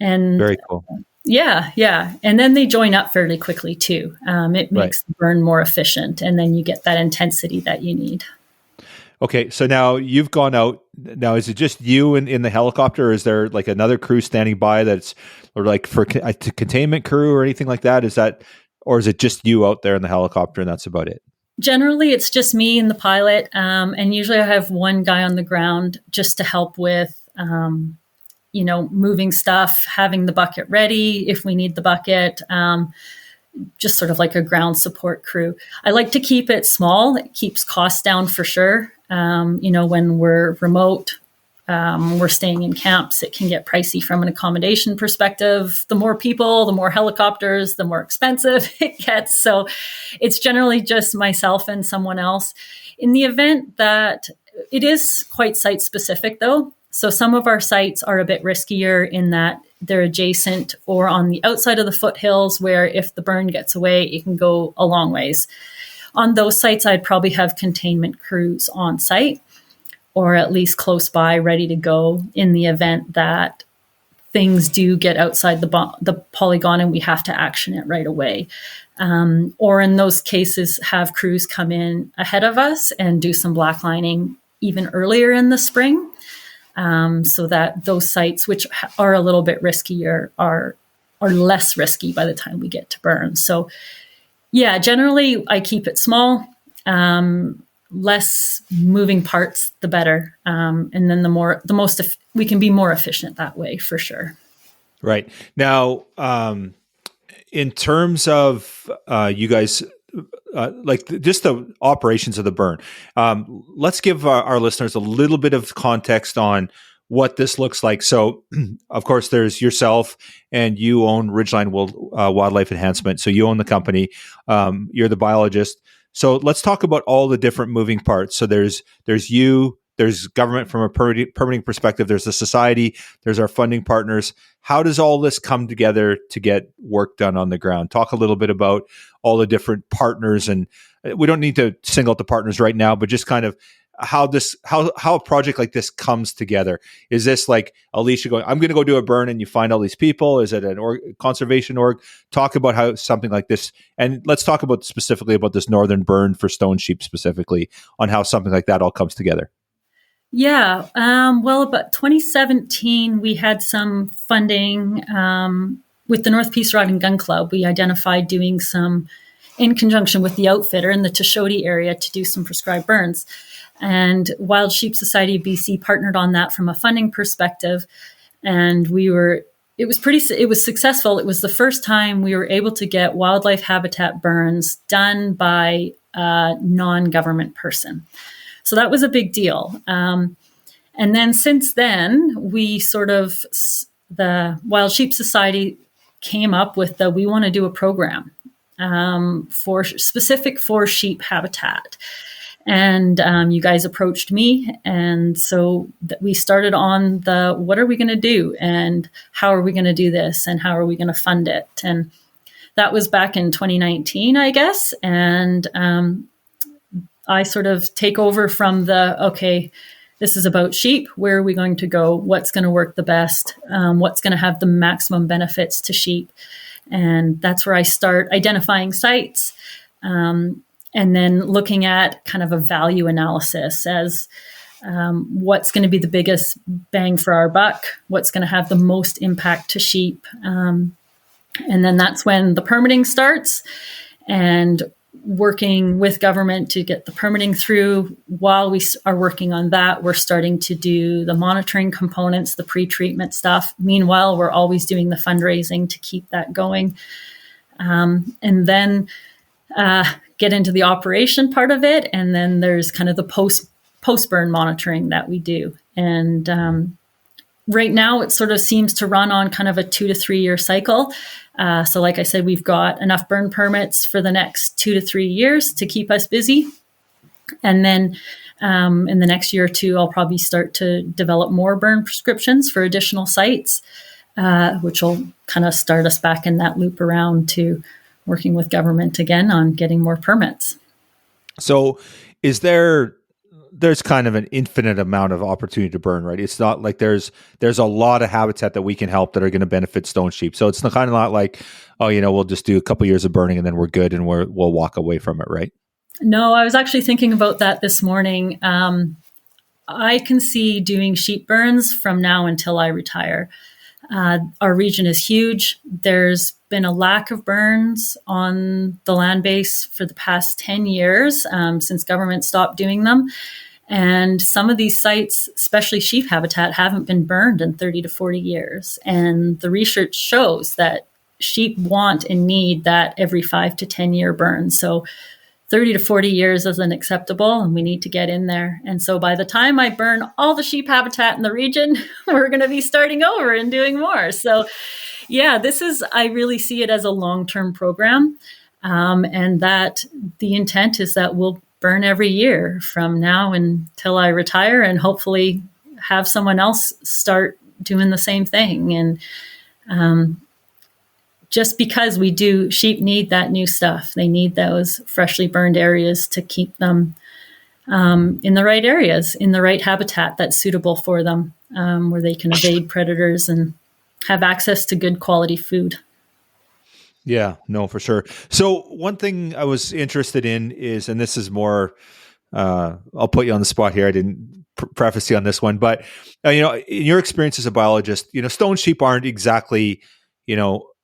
And Very cool. Yeah. And then they join up fairly quickly too. It makes the burn more efficient, and then you get that intensity that you need. Okay, so now you've gone out. Now, is it just you in the helicopter, or is there like another crew standing by that's, or like for a containment crew or anything like that? Or is it just you out there in the helicopter and that's about it? Generally, it's just me and the pilot, and usually I have one guy on the ground just to help with, moving stuff, having the bucket ready if we need the bucket. Just sort of like a ground support crew. I like to keep it small. It keeps costs down for sure. When we're remote, we're staying in camps, it can get pricey from an accommodation perspective. The more people, the more helicopters, the more expensive it gets. So it's generally just myself and someone else. In the event that it is quite site specific though. So some of our sites are a bit riskier in that they're adjacent or on the outside of the foothills, where if the burn gets away, it can go a long ways. On those sites, I'd probably have containment crews on site, or at least close by, ready to go in the event that things do get outside the polygon and we have to action it right away. Or in those cases, have crews come in ahead of us and do some blacklining even earlier in the spring. So that those sites, which are a little bit riskier, are less risky by the time we get to burn. So yeah, generally I keep it small, less moving parts, the better. And then we can be more efficient that way for sure. Right. Now, in terms of you guys, just the operations of the burn, let's give our listeners a little bit of context on what this looks like. So, of course, there's yourself, and you own Ridgeline Wildlife Enhancement. So you own the company. You're the biologist. So let's talk about all the different moving parts. So there's you. There's government from a permitting perspective. There's the society. There's our funding partners. How does all this come together to get work done on the ground? Talk a little bit about all the different partners, and we don't need to single out the partners right now, but just kind of how a project like this comes together. Is this like Alicia going, I'm going to go do a burn, and you find all these people? Is it an conservation org? Talk about how something like this, and let's talk about specifically about this northern burn for stone sheep specifically, on how something like that all comes together. Yeah. Well, about 2017, we had some funding with the North Peace Rod and Gun Club. We identified doing some, in conjunction with the outfitter in the Tashodi area, to do some prescribed burns. And Wild Sheep Society of BC partnered on that from a funding perspective. And it was successful. It was the first time we were able to get wildlife habitat burns done by a non-government person. So that was a big deal. And then since then, the Wild Sheep Society came up with we want to do a program specific for sheep habitat. And you guys approached me. And so we started on what are we going to do, and how are we going to do this, and how are we going to fund it? And that was back in 2019, I guess. And I sort of take over from this is about sheep. Where are we going to go? What's going to work the best? What's going to have the maximum benefits to sheep? And that's where I start identifying sites, and then looking at kind of a value analysis as what's going to be the biggest bang for our buck, what's going to have the most impact to sheep. And then that's when the permitting starts, and working with government to get the permitting through. While we are working on that, we're starting to do the monitoring components, the pre-treatment stuff. Meanwhile, we're always doing the fundraising to keep that going. And then get into the operation part of it. And then there's kind of the post-burn monitoring that we do. And right now, it sort of seems to run on kind of a 2 to 3 year cycle. So like I said, we've got enough burn permits for the next 2 to 3 years to keep us busy. And then in the next year or two, I'll probably start to develop more burn prescriptions for additional sites, which will kind of start us back in that loop around to working with government again on getting more permits. So there's kind of an infinite amount of opportunity to burn, right? It's not like there's a lot of habitat that we can help that are going to benefit stone sheep. So it's kind of not like, oh, we'll just do a couple years of burning and then we're good and we'll walk away from it, right? No, I was actually thinking about that this morning. I can see doing sheep burns from now until I retire. Our region is huge. There's been a lack of burns on the land base for the past 10 years since government stopped doing them. And some of these sites, especially sheep habitat, haven't been burned in 30 to 40 years. And the research shows that sheep want and need that every 5 to 10 year burn. So 30 to 40 years isn't acceptable, and we need to get in there. And so by the time I burn all the sheep habitat in the region, we're going to be starting over and doing more. So yeah, I really see it as a long-term program. And that the intent is that we'll burn every year from now until I retire, and hopefully have someone else start doing the same thing. And just because sheep need that new stuff. They need those freshly burned areas to keep them in the right areas, in the right habitat that's suitable for them, where they can evade predators and have access to good quality food. Yeah, no, for sure. So one thing I was interested in is, and this is more, I'll put you on the spot here. I didn't preface you on this one, but in your experience as a biologist, stone sheep aren't exactly,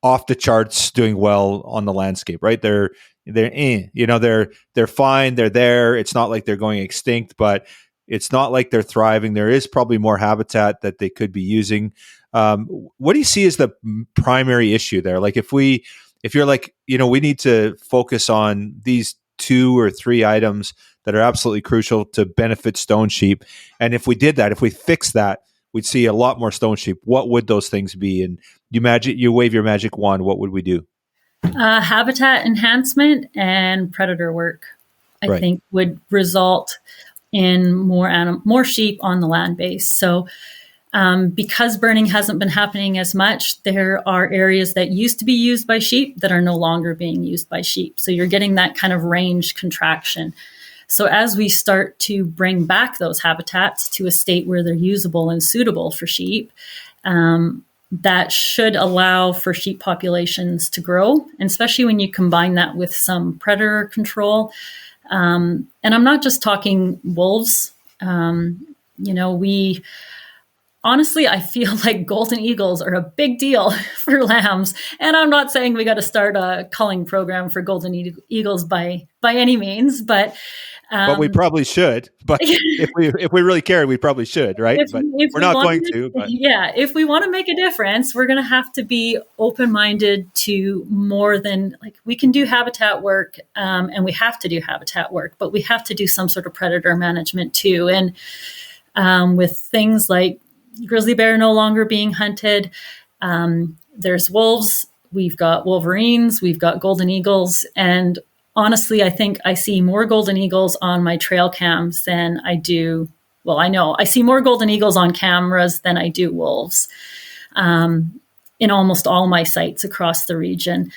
off the charts doing well on the landscape, right? They're fine. They're there. It's not like they're going extinct, but it's not like they're thriving. There is probably more habitat that they could be using. What do you see as the primary issue there? Like if you're like, we need to focus on these 2 or 3 items that are absolutely crucial to benefit stone sheep. And if we did that, if we fix that, we'd see a lot more stone sheep. What would those things be? And you wave your magic wand, what would we do? Habitat enhancement and predator work, I think, would result in more sheep on the land base. So because burning hasn't been happening as much, there are areas that used to be used by sheep that are no longer being used by sheep. So you're getting that kind of range contraction. So as we start to bring back those habitats to a state where they're usable and suitable for sheep, that should allow for sheep populations to grow, and especially when you combine that with some predator control. And I'm not just talking wolves. Honestly, I feel like golden eagles are a big deal for lambs. And I'm not saying we got to start a culling program for golden eagles by any means, but we probably should. But if we really cared, we probably should, right? But we're not going to. But. Yeah, if we want to make a difference, we're going to have to be open-minded to more than we can do habitat work, and we have to do habitat work, but we have to do some sort of predator management too. And with things like grizzly bear no longer being hunted, there's wolves. We've got wolverines. We've got golden eagles, and honestly, I think I see more golden eagles on my trail cams than I do. Well, I know I see more golden eagles on cameras than I do wolves in almost all my sites across the region.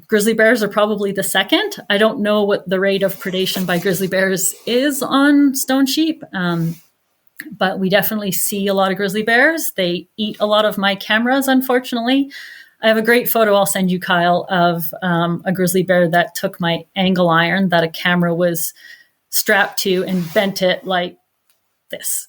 Grizzly bears are probably the second. I don't know what the rate of predation by grizzly bears is on stone sheep, but we definitely see a lot of grizzly bears. They eat a lot of my cameras, unfortunately. I have a great photo I'll send you, Kyle, of a grizzly bear that took my angle iron that a camera was strapped to and bent it like this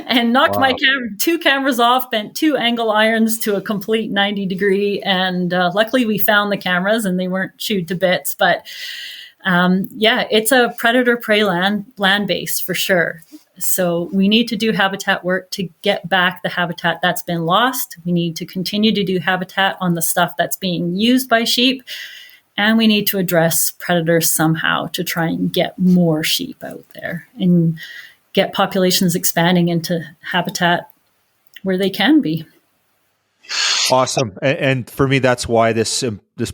and knocked my two cameras off, bent 2 angle irons to a complete 90 degree. And luckily we found the cameras and they weren't chewed to bits. But it's a predator prey land base for sure. So we need to do habitat work to get back the habitat that's been lost. We need to continue to do habitat on the stuff that's being used by sheep. And we need to address predators somehow to try and get more sheep out there and get populations expanding into habitat where they can be. Awesome. And for me, that's why this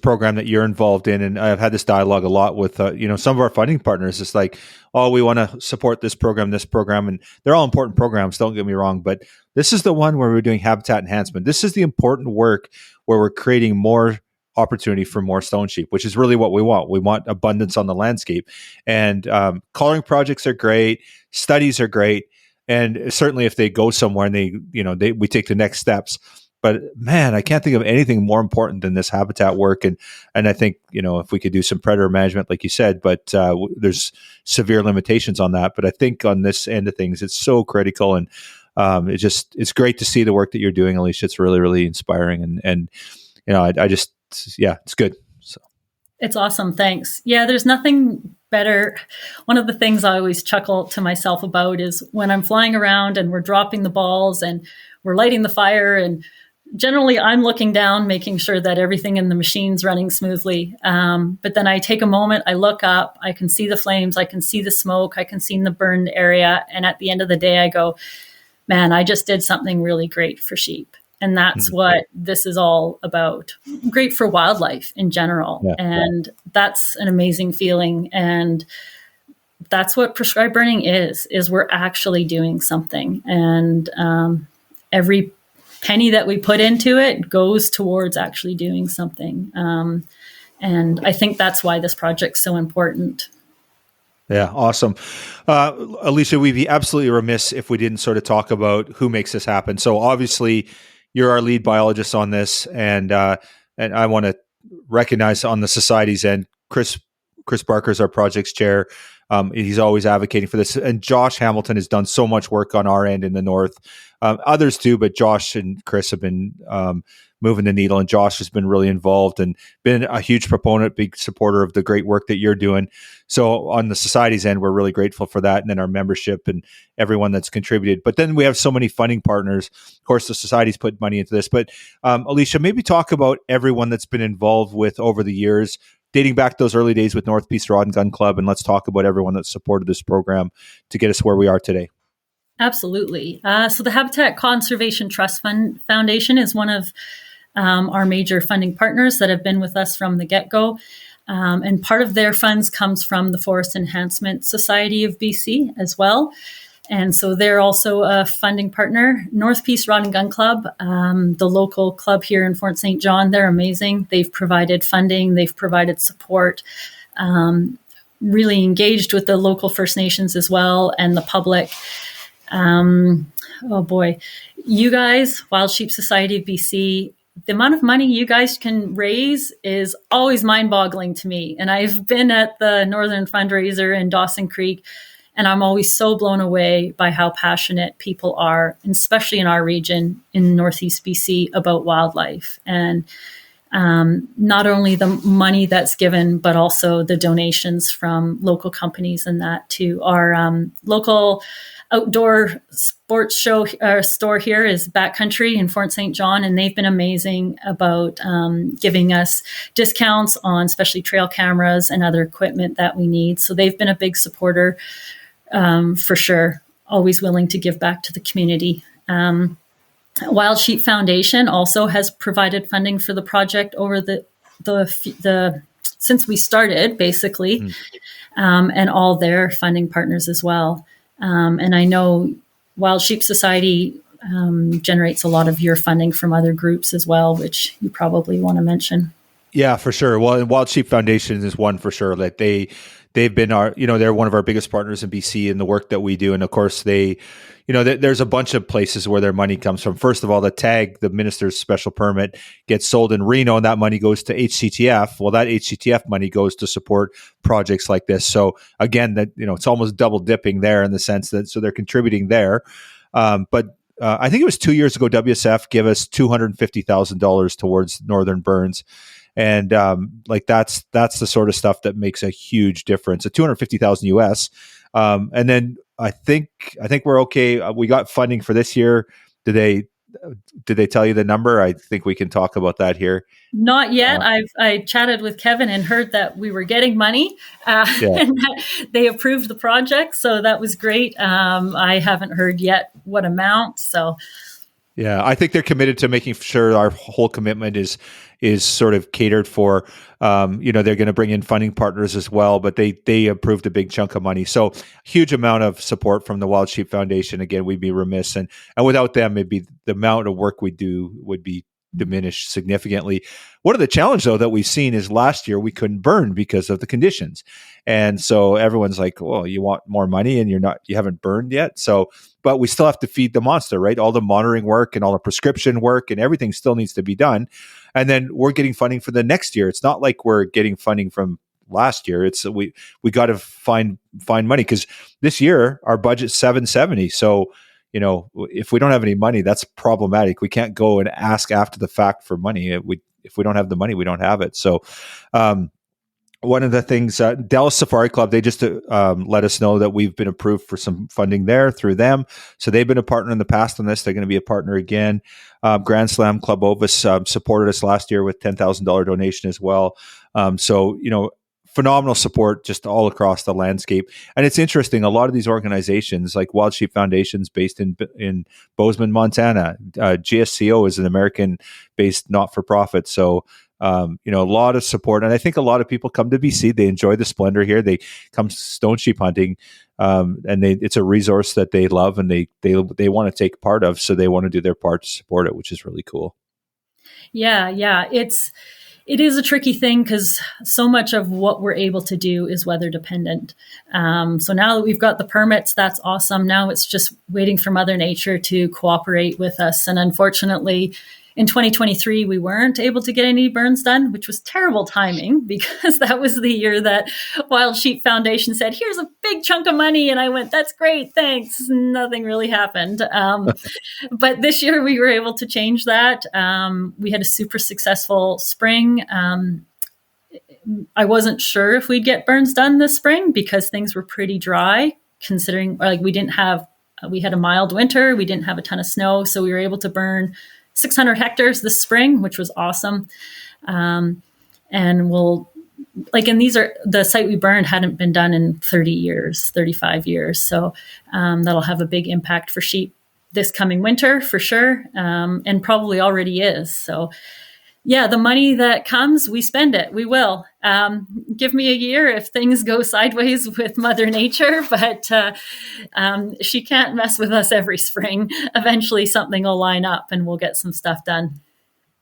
program that you're involved in, and I've had this dialogue a lot with, some of our funding partners. It's like, oh, we want to support this program, and they're all important programs. Don't get me wrong, but this is the one where we're doing habitat enhancement. This is the important work where we're creating more opportunity for more stone sheep, which is really what we want. We want abundance on the landscape, and collaring projects are great. Studies are great. And certainly if they go somewhere and we take the next steps. But man, I can't think of anything more important than this habitat work. And I think, if we could do some predator management, like you said, but there's severe limitations on that. But I think on this end of things, it's so critical. And it's great to see the work that you're doing, Alicia. It's really, really inspiring. And it's good. So it's awesome. Thanks. Yeah, there's nothing better. One of the things I always chuckle to myself about is when I'm flying around and we're dropping the balls and we're lighting the fire, and generally I'm looking down, making sure that everything in the machine's running smoothly. But then I take a moment, I look up, I can see the flames, I can see the smoke, I can see the burned area. And at the end of the day, I go, man, I just did something really great for sheep. And that's what this is all about. Great for wildlife in general. Yeah. And that's an amazing feeling. And that's what prescribed burning is we're actually doing something. And every penny that we put into it goes towards actually doing something. And I think that's why this project's so important. Yeah, awesome. Alicia, we'd be absolutely remiss if we didn't sort of talk about who makes this happen. So obviously, you're our lead biologist on this, and I want to recognize on the society's end, Chris Barker is our project's chair. He's always advocating for this, and Josh Hamilton has done so much work on our end in the north. Others too, but Josh and Chris have been moving the needle, and Josh has been really involved and been a huge proponent, big supporter of the great work that you're doing. So on the society's end, we're really grateful for that, and then our membership and everyone that's contributed. But then we have so many funding partners. Of course, the society's put money into this. But Alicia, maybe talk about everyone that's been involved with over the years, dating back to those early days with North Peace Rod and Gun Club, and let's talk about everyone that supported this program to get us where we are today. Absolutely. So the Habitat Conservation Trust Foundation is one of our major funding partners that have been with us from the get-go. And part of their funds comes from the Forest Enhancement Society of BC as well. And so they're also a funding partner. North Peace Rod and Gun Club, the local club here in Fort St. John, they're amazing. They've provided funding, they've provided support, really engaged with the local First Nations as well and the public. Oh boy, you guys, Wild Sheep Society of BC, the amount of money you guys can raise is always mind-boggling to me. And I've been at the Northern Fundraiser in Dawson Creek, and I'm always so blown away by how passionate people are, especially in our region in Northeast BC, about wildlife. And not only the money that's given, but also the donations from local companies and that to our local outdoor sports store here is Backcountry in Fort St. John, and they've been amazing about giving us discounts on especially trail cameras and other equipment that we need. So they've been a big supporter for sure, always willing to give back to the community. Wild Sheep Foundation also has provided funding for the project over the since we started, basically, and all their funding partners as well. And I know Wild Sheep Society generates a lot of your funding from other groups as well, which you probably want to mention. Yeah, for sure. Well, Wild Sheep Foundation is one for sure. Like they've been they're one of our biggest partners in BC in the work that we do. And of course there's a bunch of places where their money comes from. First of all, the tag, the minister's special permit, gets sold in Reno, and that money goes to HCTF. Well, that HCTF money goes to support projects like this. So again, that it's almost double dipping there in the sense that so they're contributing there. But I think it was 2 years ago, WSF gave us $250,000 towards northern burns. And that's the sort of stuff that makes a huge difference. At $250,000 US, and then I think we're okay. We got funding for this year. Did they tell you the number? I think we can talk about that here. Not yet. I chatted with Kevin and heard that we were getting money, and that they approved the project. So that was great. I haven't heard yet what amount. So Yeah, I think they're committed to making sure our whole commitment is sort of catered for. They're going to bring in funding partners as well, but they approved a big chunk of money, so huge amount of support from the Wild Sheep Foundation. Again, we'd be remiss, and without them, it'd be the amount of work we do would be diminished significantly. One of the challenges, though, that we've seen is last year we couldn't burn because of the conditions, and so everyone's like, "Well, you want more money, and you haven't burned yet." So, but we still have to feed the monster, right? All the monitoring work and all the prescription work and everything still needs to be done, and then we're getting funding for the next year. It's not like we're getting funding from last year. It's we got to find money because this year our budget's 770. So if we don't have any money, that's problematic. We can't go and ask after the fact for money. If we don't have the money, we don't have it. So, one of the things, Dallas Safari Club, they just let us know that we've been approved for some funding there through them. So they've been a partner in the past on this. They're going to be a partner again. Slam Club Ovis supported us last year with $10,000 donation as well. Phenomenal support just all across the landscape. And it's interesting, a lot of these organizations like Wild Sheep Foundation's based in Bozeman, Montana. GSCO is an American-based not-for-profit. So, a lot of support. And I think a lot of people come to BC. They enjoy the splendor here. They come stone sheep hunting, and it's a resource that they love and they want to take part of. So they want to do their part to support it, which is really cool. Yeah. It is a tricky thing because so much of what we're able to do is weather dependent. So now that we've got the permits, that's awesome. Now it's just waiting for Mother Nature to cooperate with us. And unfortunately, in 2023, we weren't able to get any burns done, which was terrible timing because that was the year that Wild Sheep Foundation said, here's a big chunk of money. And I went, that's great, thanks. Nothing really happened. But this year we were able to change that. We had a super successful spring. I wasn't sure if we'd get burns done this spring because things were pretty dry, considering we had a mild winter. We didn't have a ton of snow. So we were able to burn 600 hectares this spring, which was awesome. And the site we burned hadn't been done in 30 years, 35 years. So that'll have a big impact for sheep this coming winter for sure. And probably already is. So yeah, the money that comes, we spend it. We will. Give me a year if things go sideways with Mother Nature, but she can't mess with us every spring. Eventually something will line up and we'll get some stuff done.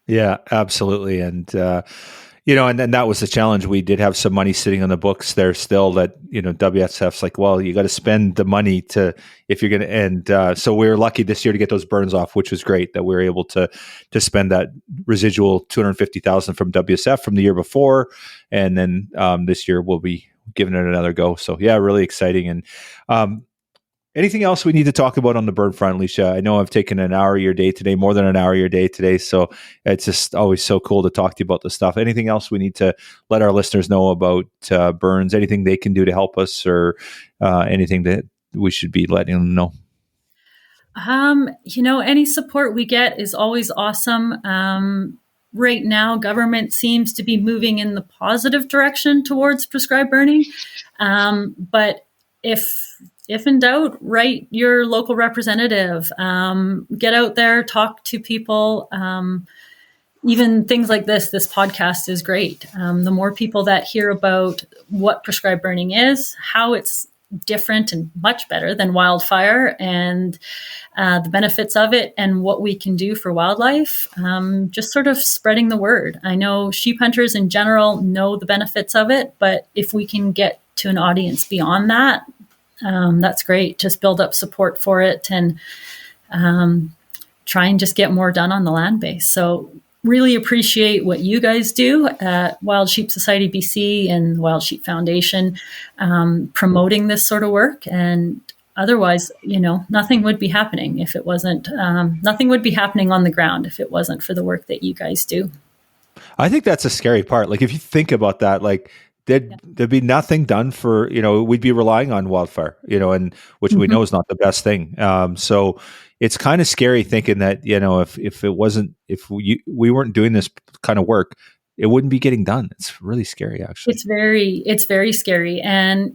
Yeah, absolutely. And, and then that was the challenge. We did have some money sitting on the books there still that, WSF's like, well, you got to spend the money if you're going to end. So we were lucky this year to get those burns off, which was great that we were able to spend that residual $250,000 from WSF from the year before. And then this year we'll be giving it another go. So yeah, really exciting. And, anything else we need to talk about on the burn front, Alicia? I know I've taken an hour of your day today, more than an hour of your day today. So it's just always so cool to talk to you about this stuff. Anything else we need to let our listeners know about burns? Anything they can do to help us or anything that we should be letting them know? Any support we get is always awesome. Right now, government seems to be moving in the positive direction towards prescribed burning. But if in doubt, write your local representative, get out there, talk to people. Even things like this podcast is great. The more people that hear about what prescribed burning is, how it's different and much better than wildfire and the benefits of it and what we can do for wildlife, just sort of spreading the word. I know sheep hunters in general know the benefits of it, but if we can get to an audience beyond that, that's great. Just build up support for it and try and just get more done on the land base. So really appreciate what you guys do at Wild Sheep Society BC and the Wild Sheep Foundation, promoting this sort of work. And otherwise, nothing would be happening if it wasn't, nothing would be happening on the ground if it wasn't for the work that you guys do. I think that's a scary part. Like if you think about that, like there'd be nothing done for, we'd be relying on wildfire, and which we know is not the best thing. So it's kind of scary thinking that, if we weren't doing this kind of work, it wouldn't be getting done. It's really scary, actually. It's very scary. And,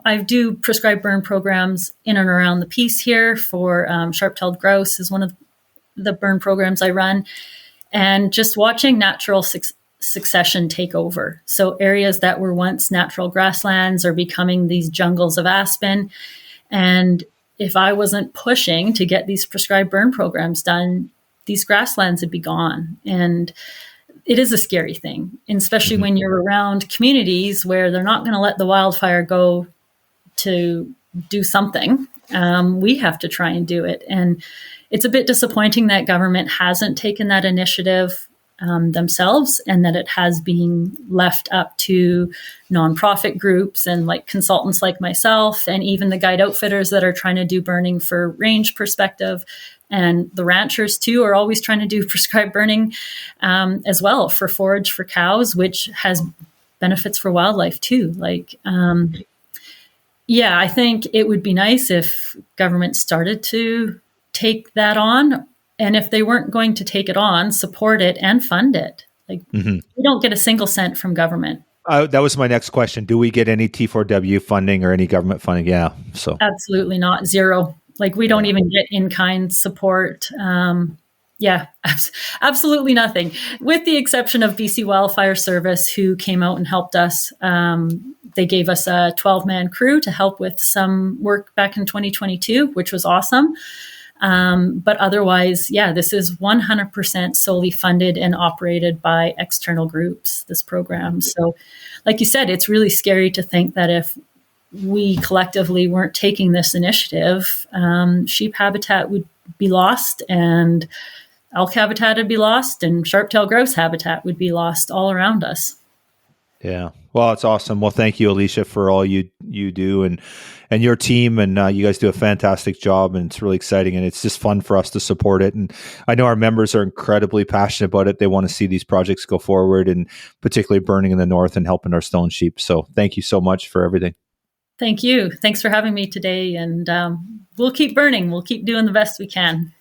I do prescribed burn programs in and around the piece here for sharp-tailed grouse is one of the burn programs I run, and just watching natural succession take over. So areas that were once natural grasslands are becoming these jungles of aspen. And if I wasn't pushing to get these prescribed burn programs done, these grasslands would be gone. And it is a scary thing, especially when you're around communities where they're not going to let the wildfire go to do something. We have to try and do it. And it's a bit disappointing that government hasn't taken that initiative themselves, and that it has been left up to nonprofit groups and like consultants like myself, and even the guide outfitters that are trying to do burning for range perspective. And the ranchers too are always trying to do prescribed burning as well for forage for cows, which has benefits for wildlife too. Yeah, I think it would be nice if government started to take that on. And if they weren't going to take it on, support it and fund it. We don't get a single cent from government. That was my next question. Do we get any T4W funding or any government funding? Yeah. So absolutely not. Zero. We don't even get in-kind support. Absolutely nothing. With the exception of BC Wildfire Service, who came out and helped us. They gave us a 12-man crew to help with some work back in 2022, which was awesome. But otherwise, this is 100% solely funded and operated by external groups, this program. So like you said, it's really scary to think that if we collectively weren't taking this initiative, sheep habitat would be lost, and elk habitat would be lost, and sharp-tailed grouse habitat would be lost all around us. Yeah. Well, it's awesome. Well, thank you, Alicia, for all you do and your team. And you guys do a fantastic job, and it's really exciting, and it's just fun for us to support it. And I know our members are incredibly passionate about it. They want to see these projects go forward, and particularly burning in the north and helping our stone sheep. So thank you so much for everything. Thank you. Thanks for having me today. And we'll keep burning. We'll keep doing the best we can.